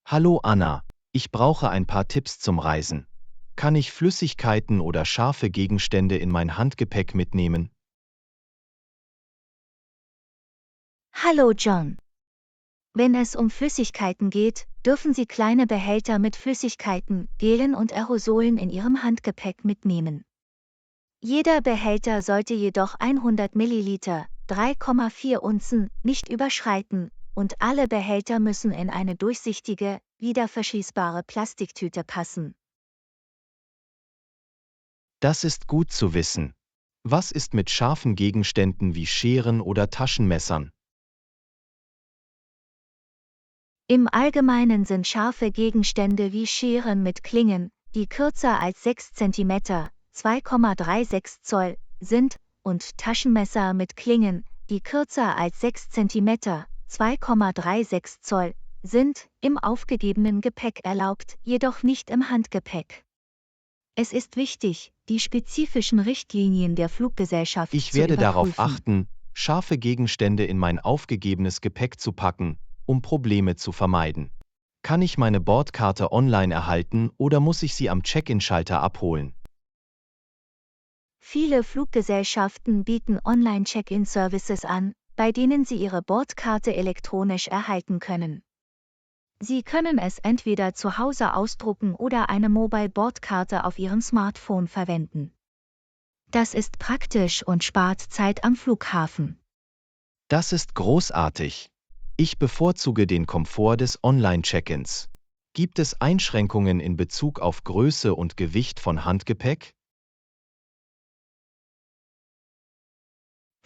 Hallo Anna, ich brauche ein paar Tipps zum Reisen. Kann ich Flüssigkeiten oder scharfe Gegenstände in mein Handgepäck mitnehmen? Hallo John. Wenn es um Flüssigkeiten geht, dürfen Sie kleine Behälter mit Flüssigkeiten, Gelen und Aerosolen in Ihrem Handgepäck mitnehmen. Jeder Behälter sollte jedoch 100 Milliliter, 3,4 Unzen, nicht überschreiten, und alle Behälter müssen in eine durchsichtige, wiederverschließbare Plastiktüte passen. Das ist gut zu wissen. Was ist mit scharfen Gegenständen wie Scheren oder Taschenmessern? Im Allgemeinen sind scharfe Gegenstände wie Scheren mit Klingen, die kürzer als 6 cm, 2,36 Zoll, sind, und Taschenmesser mit Klingen, die kürzer als 6 cm, 2,36 Zoll, sind, im aufgegebenen Gepäck erlaubt, jedoch nicht im Handgepäck. Es ist wichtig, die spezifischen Richtlinien der Fluggesellschaft Ich zu werde darauf überprüfen. achten, scharfe Gegenstände in mein aufgegebenes Gepäck zu packen, um Probleme zu vermeiden. Kann ich meine Bordkarte online erhalten oder muss ich sie am Check-in-Schalter abholen? Viele Fluggesellschaften bieten Online-Check-in-Services an, bei denen Sie Ihre Bordkarte elektronisch erhalten können. Sie können es entweder zu Hause ausdrucken oder eine Mobile-Bordkarte auf Ihrem Smartphone verwenden. Das ist praktisch und spart Zeit am Flughafen. Das ist großartig. Ich bevorzuge den Komfort des Online-Check-ins. Gibt es Einschränkungen in Bezug auf Größe und Gewicht von Handgepäck?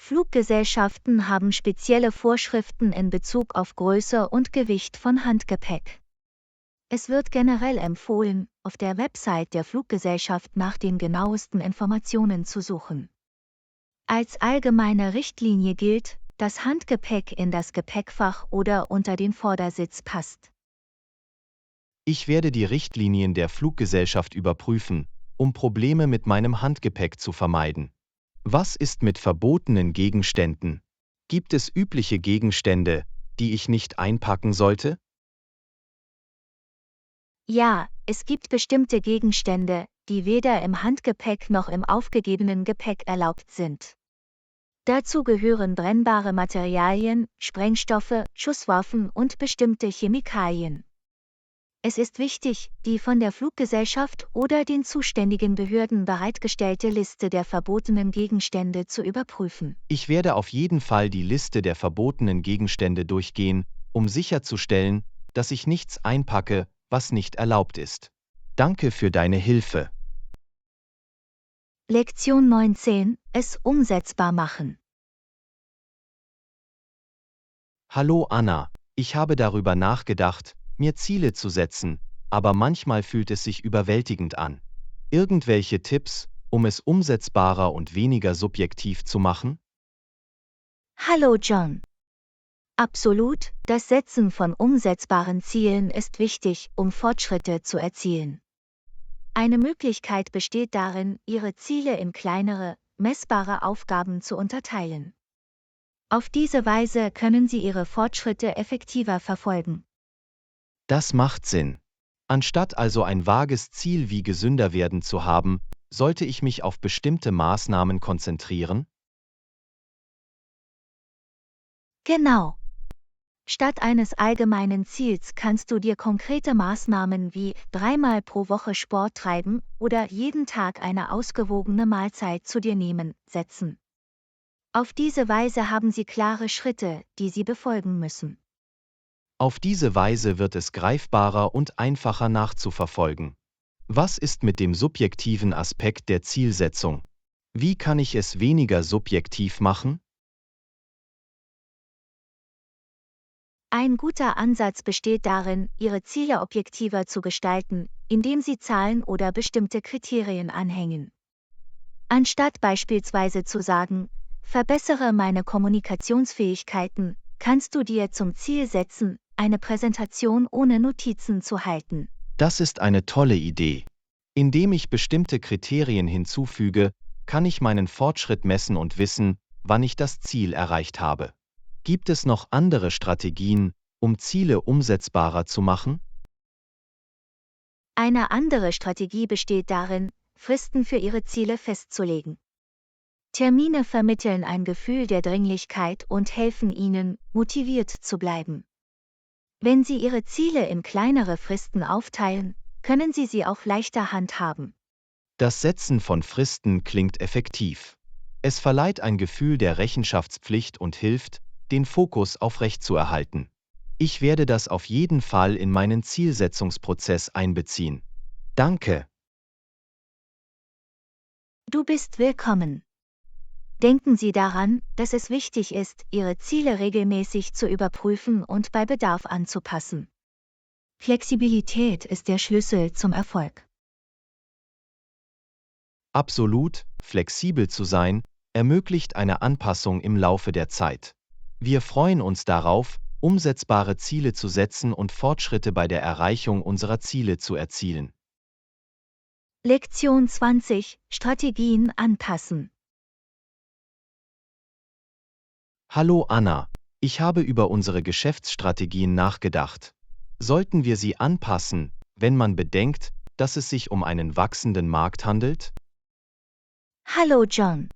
Fluggesellschaften haben spezielle Vorschriften in Bezug auf Größe und Gewicht von Handgepäck. Es wird generell empfohlen, auf der Website der Fluggesellschaft nach den genauesten Informationen zu suchen. Als allgemeine Richtlinie gilt, dass Handgepäck in das Gepäckfach oder unter den Vordersitz passt. Ich werde die Richtlinien der Fluggesellschaft überprüfen, um Probleme mit meinem Handgepäck zu vermeiden. Was ist mit verbotenen Gegenständen? Gibt es übliche Gegenstände, die ich nicht einpacken sollte? Ja, es gibt bestimmte Gegenstände, die weder im Handgepäck noch im aufgegebenen Gepäck erlaubt sind. Dazu gehören brennbare Materialien, Sprengstoffe, Schusswaffen und bestimmte Chemikalien. Es ist wichtig, die von der Fluggesellschaft oder den zuständigen Behörden bereitgestellte Liste der verbotenen Gegenstände zu überprüfen. Ich werde auf jeden Fall die Liste der verbotenen Gegenstände durchgehen, um sicherzustellen, dass ich nichts einpacke, was nicht erlaubt ist. Danke für deine Hilfe. Lektion 19: Es umsetzbar machen. Hallo Anna, ich habe darüber nachgedacht, mir Ziele zu setzen, aber manchmal fühlt es sich überwältigend an. Irgendwelche Tipps, um es umsetzbarer und weniger subjektiv zu machen? Hallo John. Absolut, das Setzen von umsetzbaren Zielen ist wichtig, um Fortschritte zu erzielen. Eine Möglichkeit besteht darin, Ihre Ziele in kleinere, messbare Aufgaben zu unterteilen. Auf diese Weise können Sie Ihre Fortschritte effektiver verfolgen. Das macht Sinn. Anstatt also ein vages Ziel wie gesünder werden zu haben, sollte ich mich auf bestimmte Maßnahmen konzentrieren? Genau. Statt eines allgemeinen Ziels kannst du dir konkrete Maßnahmen wie 3-mal pro Woche Sport treiben oder jeden Tag eine ausgewogene Mahlzeit zu dir nehmen, setzen. Auf diese Weise haben Sie klare Schritte, die Sie befolgen müssen. Auf diese Weise wird es greifbarer und einfacher nachzuverfolgen. Was ist mit dem subjektiven Aspekt der Zielsetzung? Wie kann ich es weniger subjektiv machen? Ein guter Ansatz besteht darin, Ihre Ziele objektiver zu gestalten, indem Sie Zahlen oder bestimmte Kriterien anhängen. Anstatt beispielsweise zu sagen, verbessere meine Kommunikationsfähigkeiten, kannst du dir zum Ziel setzen, eine Präsentation ohne Notizen zu halten. Das ist eine tolle Idee. Indem ich bestimmte Kriterien hinzufüge, kann ich meinen Fortschritt messen und wissen, wann ich das Ziel erreicht habe. Gibt es noch andere Strategien, um Ziele umsetzbarer zu machen? Eine andere Strategie besteht darin, Fristen für Ihre Ziele festzulegen. Termine vermitteln ein Gefühl der Dringlichkeit und helfen Ihnen, motiviert zu bleiben. Wenn Sie Ihre Ziele in kleinere Fristen aufteilen, können Sie sie auch leichter handhaben. Das Setzen von Fristen klingt effektiv. Es verleiht ein Gefühl der Rechenschaftspflicht und hilft, den Fokus aufrechtzuerhalten. Ich werde das auf jeden Fall in meinen Zielsetzungsprozess einbeziehen. Danke. Du bist willkommen. Denken Sie daran, dass es wichtig ist, Ihre Ziele regelmäßig zu überprüfen und bei Bedarf anzupassen. Flexibilität ist der Schlüssel zum Erfolg. Absolut, flexibel zu sein, ermöglicht eine Anpassung im Laufe der Zeit. Wir freuen uns darauf, umsetzbare Ziele zu setzen und Fortschritte bei der Erreichung unserer Ziele zu erzielen. Lektion 20: Strategien anpassen. Hallo Anna, ich habe über unsere Geschäftsstrategien nachgedacht. Sollten wir sie anpassen, wenn man bedenkt, dass es sich um einen wachsenden Markt handelt? Hallo John.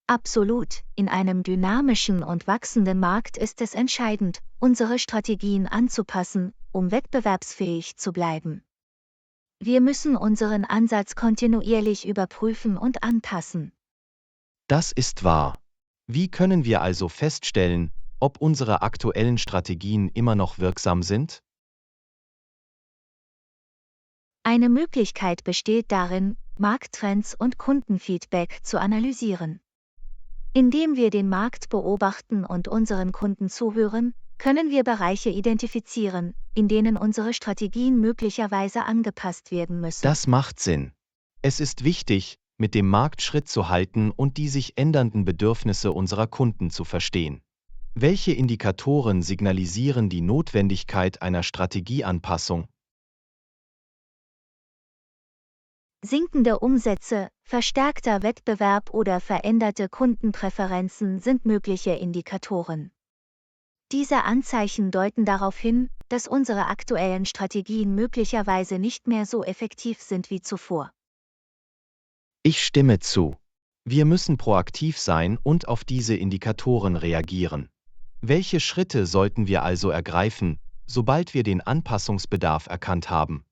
Absolut, in einem dynamischen und wachsenden Markt ist es entscheidend, unsere Strategien anzupassen, um wettbewerbsfähig zu bleiben. Wir müssen unseren Ansatz kontinuierlich überprüfen und anpassen. Das ist wahr. Wie können wir also feststellen, ob unsere aktuellen Strategien immer noch wirksam sind? Eine Möglichkeit besteht darin, Markttrends und Kundenfeedback zu analysieren. Indem wir den Markt beobachten und unseren Kunden zuhören, können wir Bereiche identifizieren, in denen unsere Strategien möglicherweise angepasst werden müssen. Das macht Sinn. Es ist wichtig, mit dem Markt Schritt zu halten und die sich ändernden Bedürfnisse unserer Kunden zu verstehen. Welche Indikatoren signalisieren die Notwendigkeit einer Strategieanpassung? Sinkende Umsätze, verstärkter Wettbewerb oder veränderte Kundenpräferenzen sind mögliche Indikatoren. Diese Anzeichen deuten darauf hin, dass unsere aktuellen Strategien möglicherweise nicht mehr so effektiv sind wie zuvor. Ich stimme zu. Wir müssen proaktiv sein und auf diese Indikatoren reagieren. Welche Schritte sollten wir also ergreifen, sobald wir den Anpassungsbedarf erkannt haben?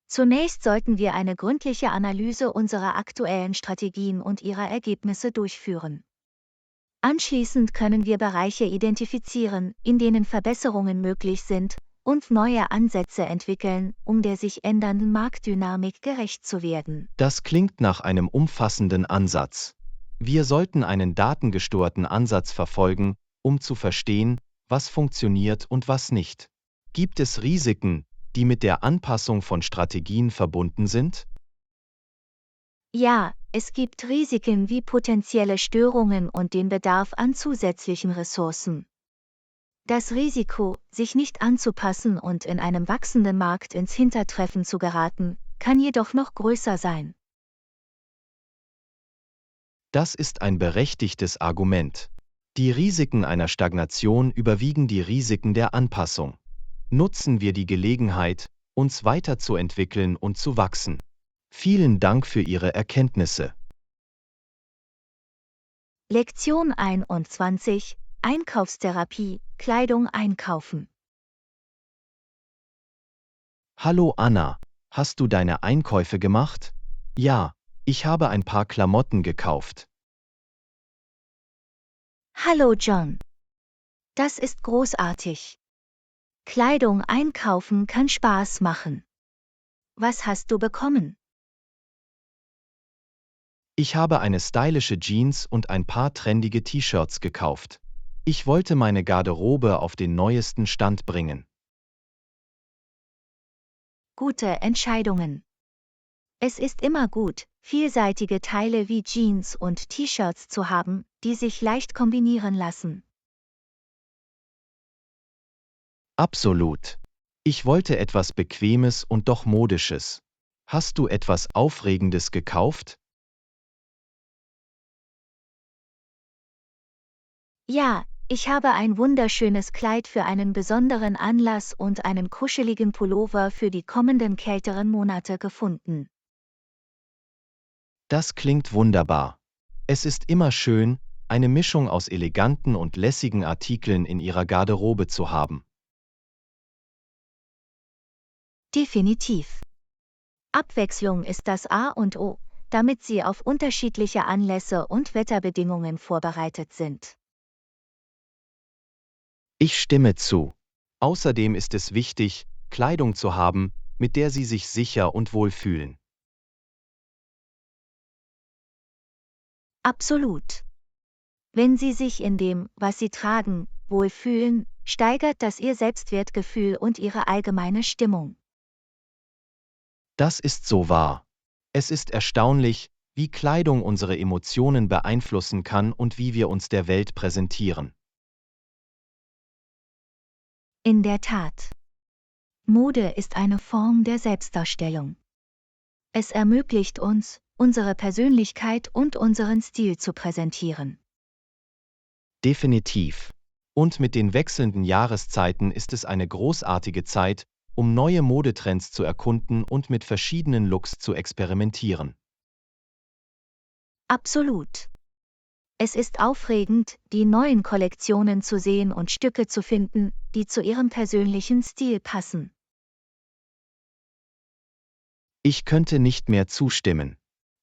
Zunächst sollten wir eine gründliche Analyse unserer aktuellen Strategien und ihrer Ergebnisse durchführen. Anschließend können wir Bereiche identifizieren, in denen Verbesserungen möglich sind, und neue Ansätze entwickeln, um der sich ändernden Marktdynamik gerecht zu werden. Das klingt nach einem umfassenden Ansatz. Wir sollten einen datengesteuerten Ansatz verfolgen, um zu verstehen, was funktioniert und was nicht. Gibt es Risiken, die mit der Anpassung von Strategien verbunden sind? Ja, es gibt Risiken wie potenzielle Störungen und den Bedarf an zusätzlichen Ressourcen. Das Risiko, sich nicht anzupassen und in einem wachsenden Markt ins Hintertreffen zu geraten, kann jedoch noch größer sein. Das ist ein berechtigtes Argument. Die Risiken einer Stagnation überwiegen die Risiken der Anpassung. Nutzen wir die Gelegenheit, uns weiterzuentwickeln und zu wachsen. Vielen Dank für Ihre Erkenntnisse. Lektion 21: Einkaufstherapie, Kleidung einkaufen. Hallo Anna, hast du deine Einkäufe gemacht? Ja, ich habe ein paar Klamotten gekauft. Hallo John. Das ist großartig. Kleidung einkaufen kann Spaß machen. Was hast du bekommen? Ich habe eine stylische Jeans und ein paar trendige T-Shirts gekauft. Ich wollte meine Garderobe auf den neuesten Stand bringen. Gute Entscheidungen. Es ist immer gut, vielseitige Teile wie Jeans und T-Shirts zu haben, die sich leicht kombinieren lassen. Absolut. Ich wollte etwas Bequemes und doch Modisches. Hast du etwas Aufregendes gekauft? Ja, ich habe ein wunderschönes Kleid für einen besonderen Anlass und einen kuscheligen Pullover für die kommenden kälteren Monate gefunden. Das klingt wunderbar. Es ist immer schön, eine Mischung aus eleganten und lässigen Artikeln in ihrer Garderobe zu haben. Definitiv. Abwechslung ist das A und O, damit Sie auf unterschiedliche Anlässe und Wetterbedingungen vorbereitet sind. Ich stimme zu. Außerdem ist es wichtig, Kleidung zu haben, mit der Sie sich sicher und wohl fühlen. Absolut. Wenn Sie sich in dem, was Sie tragen, wohlfühlen, steigert das Ihr Selbstwertgefühl und Ihre allgemeine Stimmung. Das ist so wahr. Es ist erstaunlich, wie Kleidung unsere Emotionen beeinflussen kann und wie wir uns der Welt präsentieren. In der Tat. Mode ist eine Form der Selbstdarstellung. Es ermöglicht uns, unsere Persönlichkeit und unseren Stil zu präsentieren. Definitiv. Und mit den wechselnden Jahreszeiten ist es eine großartige Zeit, um neue Modetrends zu erkunden und mit verschiedenen Looks zu experimentieren. Absolut. Es ist aufregend, die neuen Kollektionen zu sehen und Stücke zu finden, die zu Ihrem persönlichen Stil passen. Ich könnte nicht mehr zustimmen.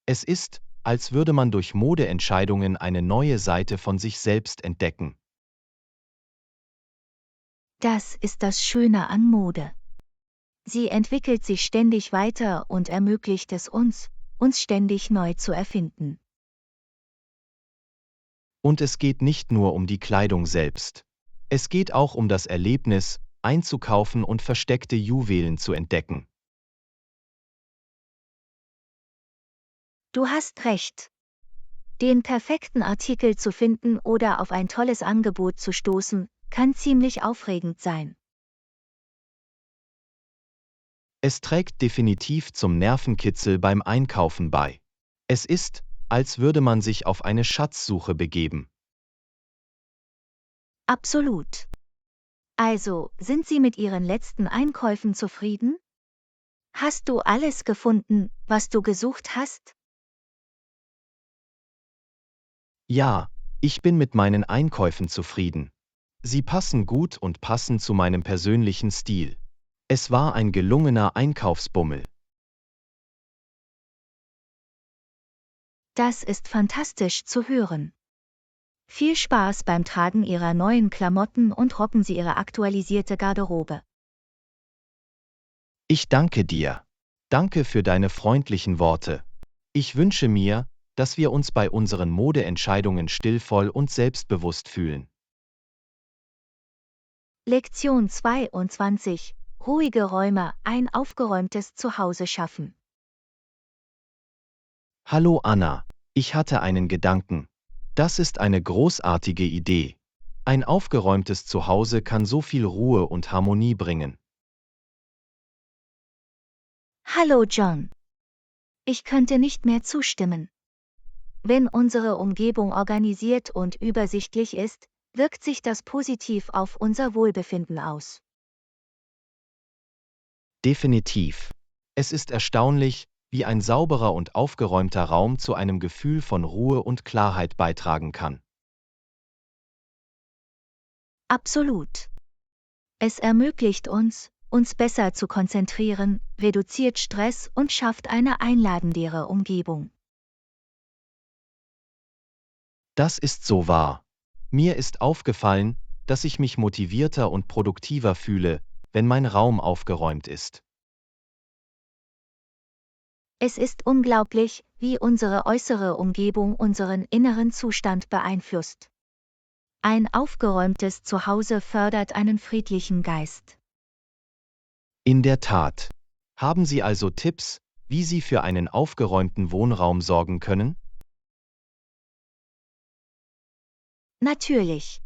Es ist, als würde man durch Modeentscheidungen eine neue Seite von sich selbst entdecken. Das ist das Schöne an Mode. Sie entwickelt sich ständig weiter und ermöglicht es uns, uns ständig neu zu erfinden. Und es geht nicht nur um die Kleidung selbst. Es geht auch um das Erlebnis, einzukaufen und versteckte Juwelen zu entdecken. Du hast recht. Den perfekten Artikel zu finden oder auf ein tolles Angebot zu stoßen, kann ziemlich aufregend sein. Es trägt definitiv zum Nervenkitzel beim Einkaufen bei. Es ist, als würde man sich auf eine Schatzsuche begeben. Absolut. Also, sind Sie mit Ihren letzten Einkäufen zufrieden? Hast du alles gefunden, was du gesucht hast? Ja, ich bin mit meinen Einkäufen zufrieden. Sie passen gut und passen zu meinem persönlichen Stil. Es war ein gelungener Einkaufsbummel. Das ist fantastisch zu hören. Viel Spaß beim Tragen Ihrer neuen Klamotten und rocken Sie Ihre aktualisierte Garderobe. Ich danke dir. Danke für deine freundlichen Worte. Ich wünsche mir, dass wir uns bei unseren Modeentscheidungen stilvoll und selbstbewusst fühlen. Lektion 22. Ruhige Räume, ein aufgeräumtes Zuhause schaffen. Hallo Anna, ich hatte einen Gedanken. Das ist eine großartige Idee. Ein aufgeräumtes Zuhause kann so viel Ruhe und Harmonie bringen. Hallo John. Ich könnte nicht mehr zustimmen. Wenn unsere Umgebung organisiert und übersichtlich ist, wirkt sich das positiv auf unser Wohlbefinden aus. Definitiv. Es ist erstaunlich, wie ein sauberer und aufgeräumter Raum zu einem Gefühl von Ruhe und Klarheit beitragen kann. Absolut. Es ermöglicht uns, uns besser zu konzentrieren, reduziert Stress und schafft eine einladendere Umgebung. Das ist so wahr. Mir ist aufgefallen, dass ich mich motivierter und produktiver fühle, wenn mein Raum aufgeräumt ist. Es ist unglaublich, wie unsere äußere Umgebung unseren inneren Zustand beeinflusst. Ein aufgeräumtes Zuhause fördert einen friedlichen Geist. In der Tat. Haben Sie also Tipps, wie Sie für einen aufgeräumten Wohnraum sorgen können? Natürlich.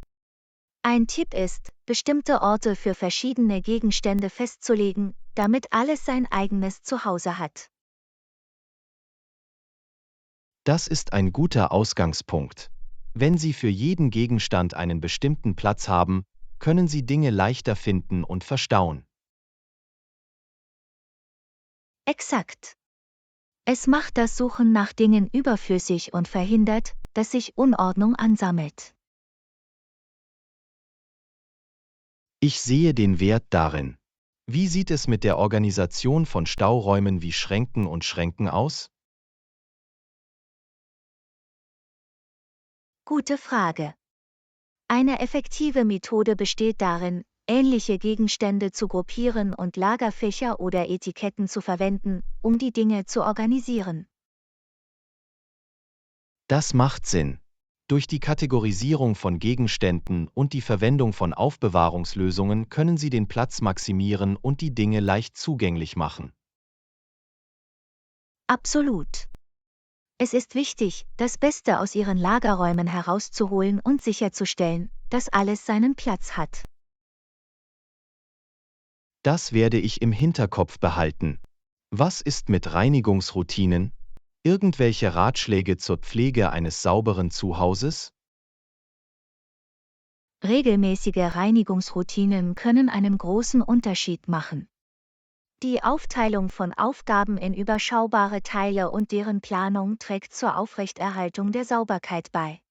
Ein Tipp ist, bestimmte Orte für verschiedene Gegenstände festzulegen, damit alles sein eigenes Zuhause hat. Das ist ein guter Ausgangspunkt. Wenn Sie für jeden Gegenstand einen bestimmten Platz haben, können Sie Dinge leichter finden und verstauen. Exakt. Es macht das Suchen nach Dingen überflüssig und verhindert, dass sich Unordnung ansammelt. Ich sehe den Wert darin. Wie sieht es mit der Organisation von Stauräumen wie Schränken und Schränken aus? Gute Frage. Eine effektive Methode besteht darin, ähnliche Gegenstände zu gruppieren und Lagerfächer oder Etiketten zu verwenden, um die Dinge zu organisieren. Das macht Sinn. Durch die Kategorisierung von Gegenständen und die Verwendung von Aufbewahrungslösungen können Sie den Platz maximieren und die Dinge leicht zugänglich machen. Absolut. Es ist wichtig, das Beste aus Ihren Lagerräumen herauszuholen und sicherzustellen, dass alles seinen Platz hat. Das werde ich im Hinterkopf behalten. Was ist mit Reinigungsroutinen? Irgendwelche Ratschläge zur Pflege eines sauberen Zuhauses? Regelmäßige Reinigungsroutinen können einen großen Unterschied machen. Die Aufteilung von Aufgaben in überschaubare Teile und deren Planung trägt zur Aufrechterhaltung der Sauberkeit bei.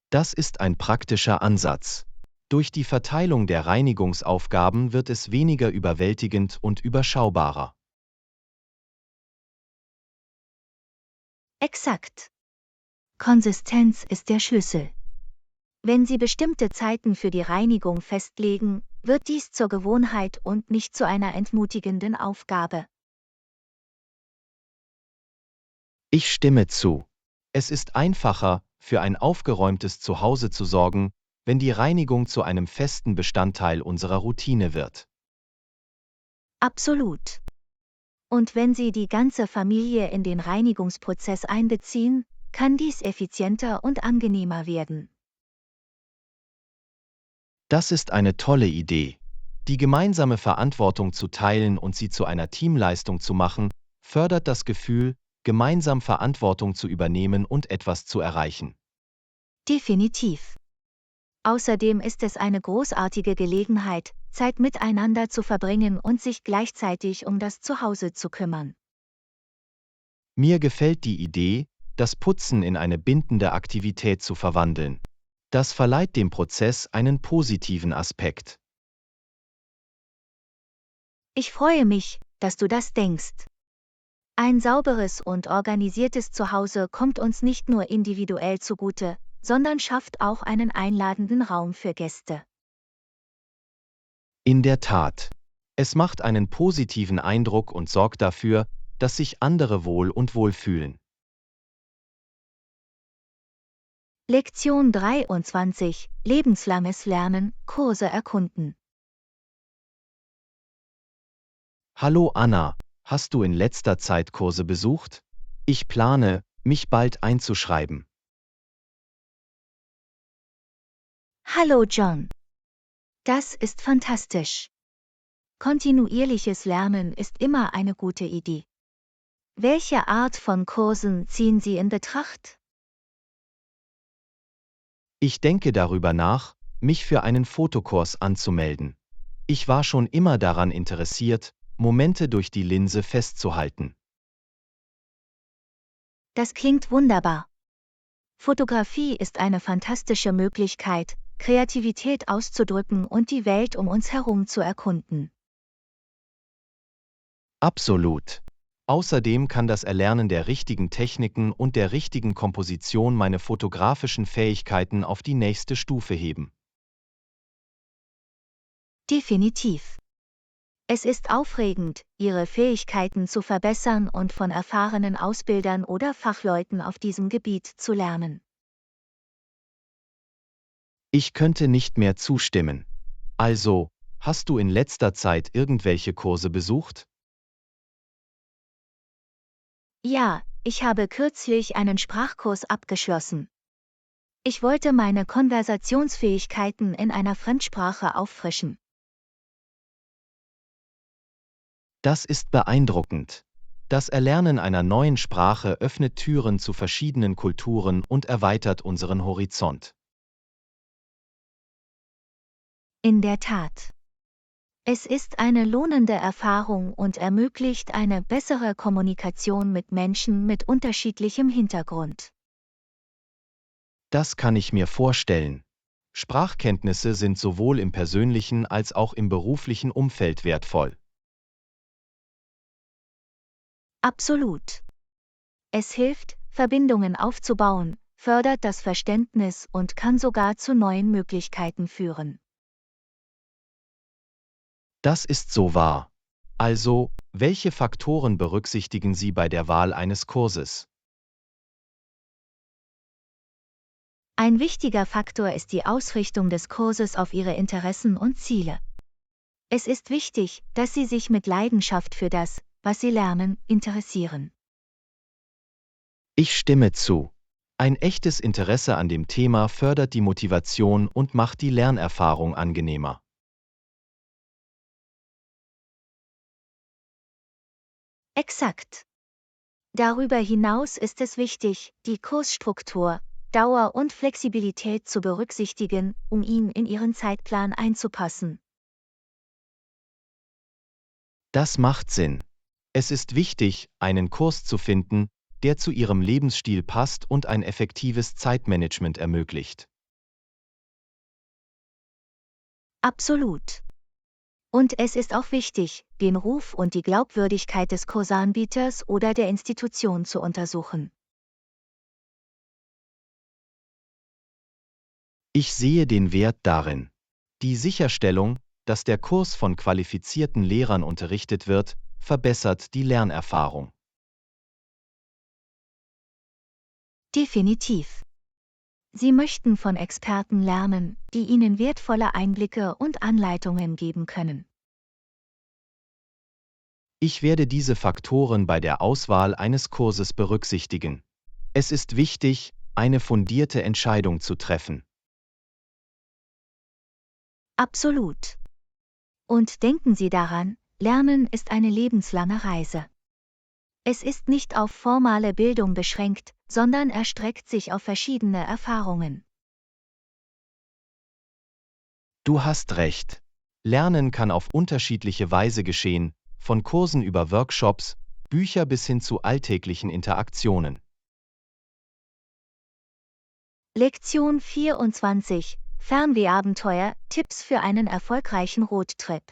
Das ist ein praktischer Ansatz. Durch die Verteilung der Reinigungsaufgaben wird es weniger überwältigend und überschaubarer. Exakt. Konsistenz ist der Schlüssel. Wenn Sie bestimmte Zeiten für die Reinigung festlegen, wird dies zur Gewohnheit und nicht zu einer entmutigenden Aufgabe. Ich stimme zu. Es ist einfacher, für ein aufgeräumtes Zuhause zu sorgen, wenn die Reinigung zu einem festen Bestandteil unserer Routine wird. Absolut. Und wenn Sie die ganze Familie in den Reinigungsprozess einbeziehen, kann dies effizienter und angenehmer werden. Das ist eine tolle Idee. Die gemeinsame Verantwortung zu teilen und sie zu einer Teamleistung zu machen, fördert das Gefühl, gemeinsam Verantwortung zu übernehmen und etwas zu erreichen. Definitiv. Außerdem ist es eine großartige Gelegenheit, Zeit miteinander zu verbringen und sich gleichzeitig um das Zuhause zu kümmern. Mir gefällt die Idee, das Putzen in eine bindende Aktivität zu verwandeln. Das verleiht dem Prozess einen positiven Aspekt. Ich freue mich, dass du das denkst. Ein sauberes und organisiertes Zuhause kommt uns nicht nur individuell zugute, sondern schafft auch einen einladenden Raum für Gäste. In der Tat. Es macht einen positiven Eindruck und sorgt dafür, dass sich andere wohl und wohl fühlen. Lektion 23: Lebenslanges Lernen, Kurse erkunden. Hallo Anna, hast du in letzter Zeit Kurse besucht? Ich plane, mich bald einzuschreiben. Hallo John. Das ist fantastisch. Kontinuierliches Lernen ist immer eine gute Idee. Welche Art von Kursen ziehen Sie in Betracht? Ich denke darüber nach, mich für einen Fotokurs anzumelden. Ich war schon immer daran interessiert, Momente durch die Linse festzuhalten. Das klingt wunderbar. Fotografie ist eine fantastische Möglichkeit, Kreativität auszudrücken und die Welt um uns herum zu erkunden. Absolut. Außerdem kann das Erlernen der richtigen Techniken und der richtigen Komposition meine fotografischen Fähigkeiten auf die nächste Stufe heben. Definitiv. Es ist aufregend, Ihre Fähigkeiten zu verbessern und von erfahrenen Ausbildern oder Fachleuten auf diesem Gebiet zu lernen. Ich könnte nicht mehr zustimmen. Also, hast du in letzter Zeit irgendwelche Kurse besucht? Ja, ich habe kürzlich einen Sprachkurs abgeschlossen. Ich wollte meine Konversationsfähigkeiten in einer Fremdsprache auffrischen. Das ist beeindruckend. Das Erlernen einer neuen Sprache öffnet Türen zu verschiedenen Kulturen und erweitert unseren Horizont. In der Tat. Es ist eine lohnende Erfahrung und ermöglicht eine bessere Kommunikation mit Menschen mit unterschiedlichem Hintergrund. Das kann ich mir vorstellen. Sprachkenntnisse sind sowohl im persönlichen als auch im beruflichen Umfeld wertvoll. Absolut. Es hilft, Verbindungen aufzubauen, fördert das Verständnis und kann sogar zu neuen Möglichkeiten führen. Das ist so wahr. Also, welche Faktoren berücksichtigen Sie bei der Wahl eines Kurses? Ein wichtiger Faktor ist die Ausrichtung des Kurses auf Ihre Interessen und Ziele. Es ist wichtig, dass Sie sich mit Leidenschaft für das, was Sie lernen, interessieren. Ich stimme zu. Ein echtes Interesse an dem Thema fördert die Motivation und macht die Lernerfahrung angenehmer. Exakt. Darüber hinaus ist es wichtig, die Kursstruktur, Dauer und Flexibilität zu berücksichtigen, um ihn in Ihren Zeitplan einzupassen. Das macht Sinn. Es ist wichtig, einen Kurs zu finden, der zu Ihrem Lebensstil passt und ein effektives Zeitmanagement ermöglicht. Absolut. Und es ist auch wichtig, den Ruf und die Glaubwürdigkeit des Kursanbieters oder der Institution zu untersuchen. Ich sehe den Wert darin. Die Sicherstellung, dass der Kurs von qualifizierten Lehrern unterrichtet wird, verbessert die Lernerfahrung. Definitiv. Sie möchten von Experten lernen, die Ihnen wertvolle Einblicke und Anleitungen geben können. Ich werde diese Faktoren bei der Auswahl eines Kurses berücksichtigen. Es ist wichtig, eine fundierte Entscheidung zu treffen. Absolut. Und denken Sie daran, Lernen ist eine lebenslange Reise. Es ist nicht auf formale Bildung beschränkt, sondern erstreckt sich auf verschiedene Erfahrungen. Du hast recht. Lernen kann auf unterschiedliche Weise geschehen, von Kursen über Workshops, Bücher bis hin zu alltäglichen Interaktionen. Lektion 24. Fernwehabenteuer, Tipps für einen erfolgreichen Roadtrip.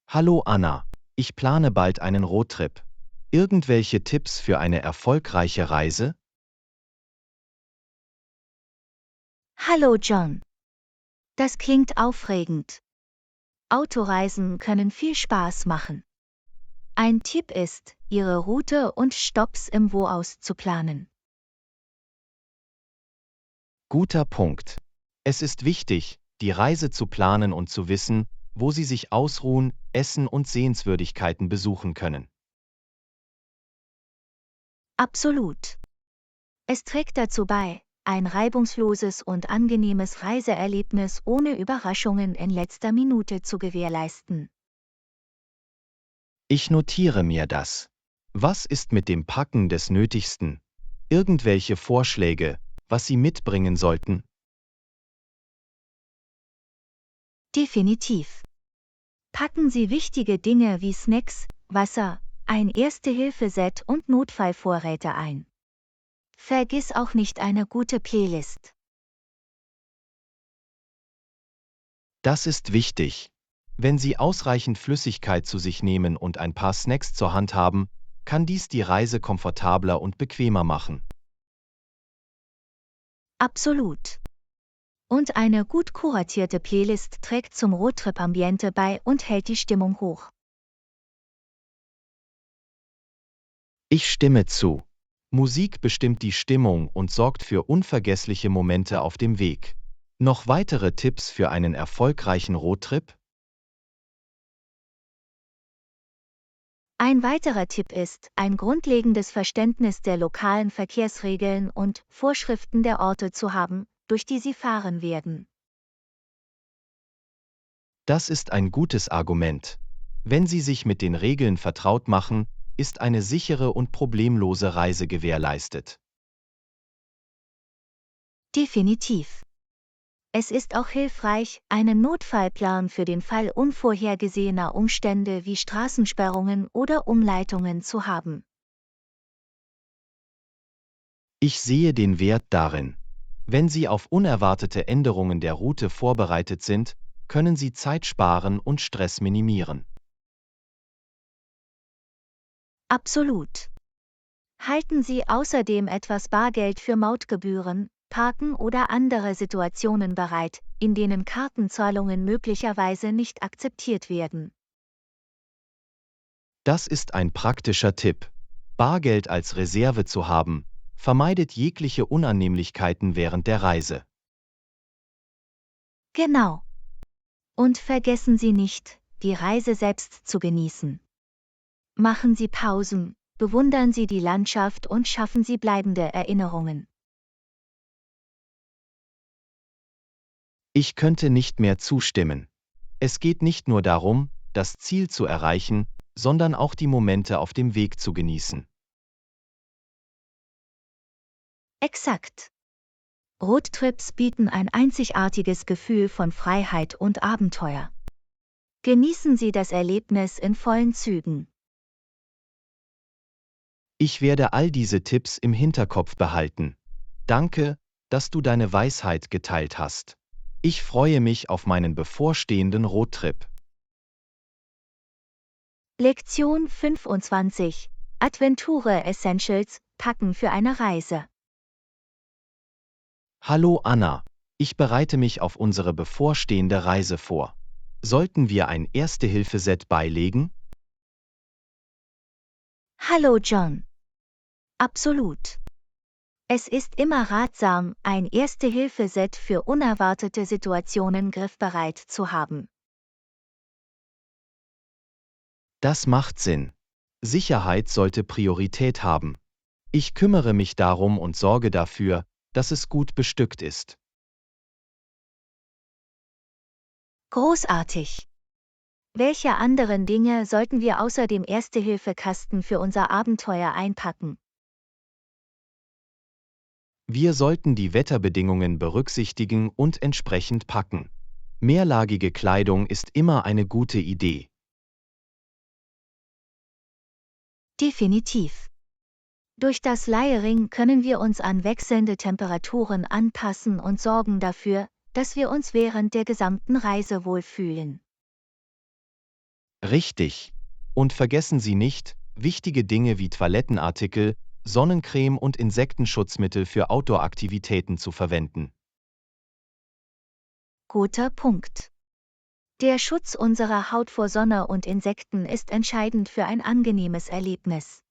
Hallo Anna, ich plane bald einen Roadtrip. Irgendwelche Tipps für eine erfolgreiche Reise? Hallo John. Das klingt aufregend. Autoreisen können viel Spaß machen. Ein Tipp ist, Ihre Route und Stopps im Voraus zu planen. Guter Punkt. Es ist wichtig, die Reise zu planen und zu wissen, wo Sie sich ausruhen, essen und Sehenswürdigkeiten besuchen können. Absolut. Es trägt dazu bei, ein reibungsloses und angenehmes Reiseerlebnis ohne Überraschungen in letzter Minute zu gewährleisten. Ich notiere mir das. Was ist mit dem Packen des Nötigsten? Irgendwelche Vorschläge, was Sie mitbringen sollten? Definitiv. Packen Sie wichtige Dinge wie Snacks, Wasser, ein Erste-Hilfe-Set und Notfallvorräte ein. Vergiss auch nicht eine gute Playlist. Das ist wichtig. Wenn Sie ausreichend Flüssigkeit zu sich nehmen und ein paar Snacks zur Hand haben, kann dies die Reise komfortabler und bequemer machen. Absolut. Und eine gut kuratierte Playlist trägt zum Roadtrip-Ambiente bei und hält die Stimmung hoch. Ich stimme zu. Musik bestimmt die Stimmung und sorgt für unvergessliche Momente auf dem Weg. Noch weitere Tipps für einen erfolgreichen Roadtrip? Ein weiterer Tipp ist, ein grundlegendes Verständnis der lokalen Verkehrsregeln und Vorschriften der Orte zu haben, durch die Sie fahren werden. Das ist ein gutes Argument. Wenn Sie sich mit den Regeln vertraut machen, ist eine sichere und problemlose Reise gewährleistet. Definitiv. Es ist auch hilfreich, einen Notfallplan für den Fall unvorhergesehener Umstände wie Straßensperrungen oder Umleitungen zu haben. Ich sehe den Wert darin. Wenn Sie auf unerwartete Änderungen der Route vorbereitet sind, können Sie Zeit sparen und Stress minimieren. Absolut. Halten Sie außerdem etwas Bargeld für Mautgebühren, Parken oder andere Situationen bereit, in denen Kartenzahlungen möglicherweise nicht akzeptiert werden. Das ist ein praktischer Tipp. Bargeld als Reserve zu haben, vermeidet jegliche Unannehmlichkeiten während der Reise. Genau. Und vergessen Sie nicht, die Reise selbst zu genießen. Machen Sie Pausen, bewundern Sie die Landschaft und schaffen Sie bleibende Erinnerungen. Ich könnte nicht mehr zustimmen. Es geht nicht nur darum, das Ziel zu erreichen, sondern auch die Momente auf dem Weg zu genießen. Exakt. Roadtrips bieten ein einzigartiges Gefühl von Freiheit und Abenteuer. Genießen Sie das Erlebnis in vollen Zügen. Ich werde all diese Tipps im Hinterkopf behalten. Danke, dass du deine Weisheit geteilt hast. Ich freue mich auf meinen bevorstehenden Roadtrip. Lektion 25. Adventure Essentials, Packen für eine Reise. Hallo Anna, ich bereite mich auf unsere bevorstehende Reise vor. Sollten wir ein Erste-Hilfe-Set beilegen? Hallo John. Absolut. Es ist immer ratsam, ein Erste-Hilfe-Set für unerwartete Situationen griffbereit zu haben. Das macht Sinn. Sicherheit sollte Priorität haben. Ich kümmere mich darum und sorge dafür, dass es gut bestückt ist. Großartig. Welche anderen Dinge sollten wir außer dem Erste-Hilfe-Kasten für unser Abenteuer einpacken? Wir sollten die Wetterbedingungen berücksichtigen und entsprechend packen. Mehrlagige Kleidung ist immer eine gute Idee. Definitiv. Durch das Layering können wir uns an wechselnde Temperaturen anpassen und sorgen dafür, dass wir uns während der gesamten Reise wohlfühlen. Richtig. Und vergessen Sie nicht, wichtige Dinge wie Toilettenartikel, Sonnencreme und Insektenschutzmittel für Outdoor-Aktivitäten zu verwenden. Guter Punkt. Der Schutz unserer Haut vor Sonne und Insekten ist entscheidend für ein angenehmes Erlebnis.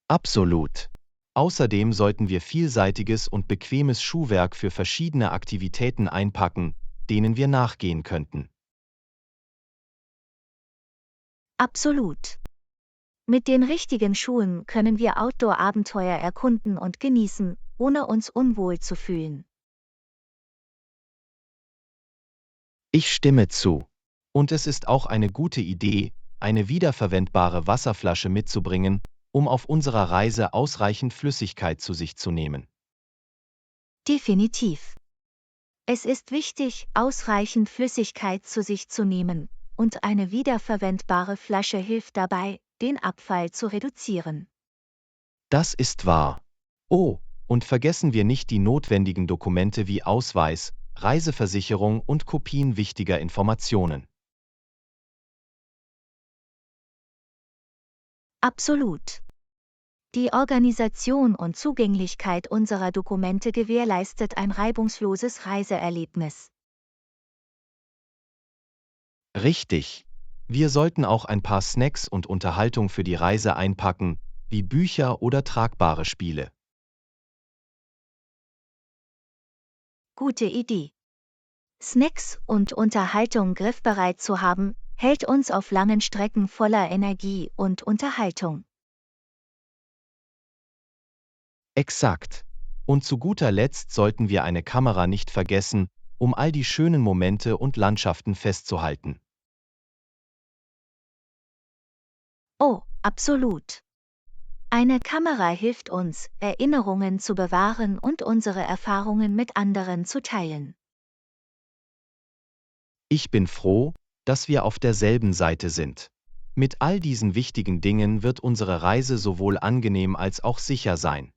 Absolut. Außerdem sollten wir vielseitiges und bequemes Schuhwerk für verschiedene Aktivitäten einpacken, denen wir nachgehen könnten. Absolut. Mit den richtigen Schuhen können wir Outdoor-Abenteuer erkunden und genießen, ohne uns unwohl zu fühlen. Ich stimme zu. Und es ist auch eine gute Idee, eine wiederverwendbare Wasserflasche mitzubringen, um auf unserer Reise ausreichend Flüssigkeit zu sich zu nehmen. Definitiv. Es ist wichtig, ausreichend Flüssigkeit zu sich zu nehmen, und eine wiederverwendbare Flasche hilft dabei, den Abfall zu reduzieren. Das ist wahr. Oh, und vergessen wir nicht die notwendigen Dokumente wie Ausweis, Reiseversicherung und Kopien wichtiger Informationen. Absolut. Die Organisation und Zugänglichkeit unserer Dokumente gewährleistet ein reibungsloses Reiseerlebnis. Richtig. Wir sollten auch ein paar Snacks und Unterhaltung für die Reise einpacken, wie Bücher oder tragbare Spiele. Gute Idee. Snacks und Unterhaltung griffbereit zu haben, hält uns auf langen Strecken voller Energie und Unterhaltung. Exakt. Und zu guter Letzt sollten wir eine Kamera nicht vergessen, um all die schönen Momente und Landschaften festzuhalten. Oh, absolut. Eine Kamera hilft uns, Erinnerungen zu bewahren und unsere Erfahrungen mit anderen zu teilen. Ich bin froh, dass wir auf derselben Seite sind. Mit all diesen wichtigen Dingen wird unsere Reise sowohl angenehm als auch sicher sein.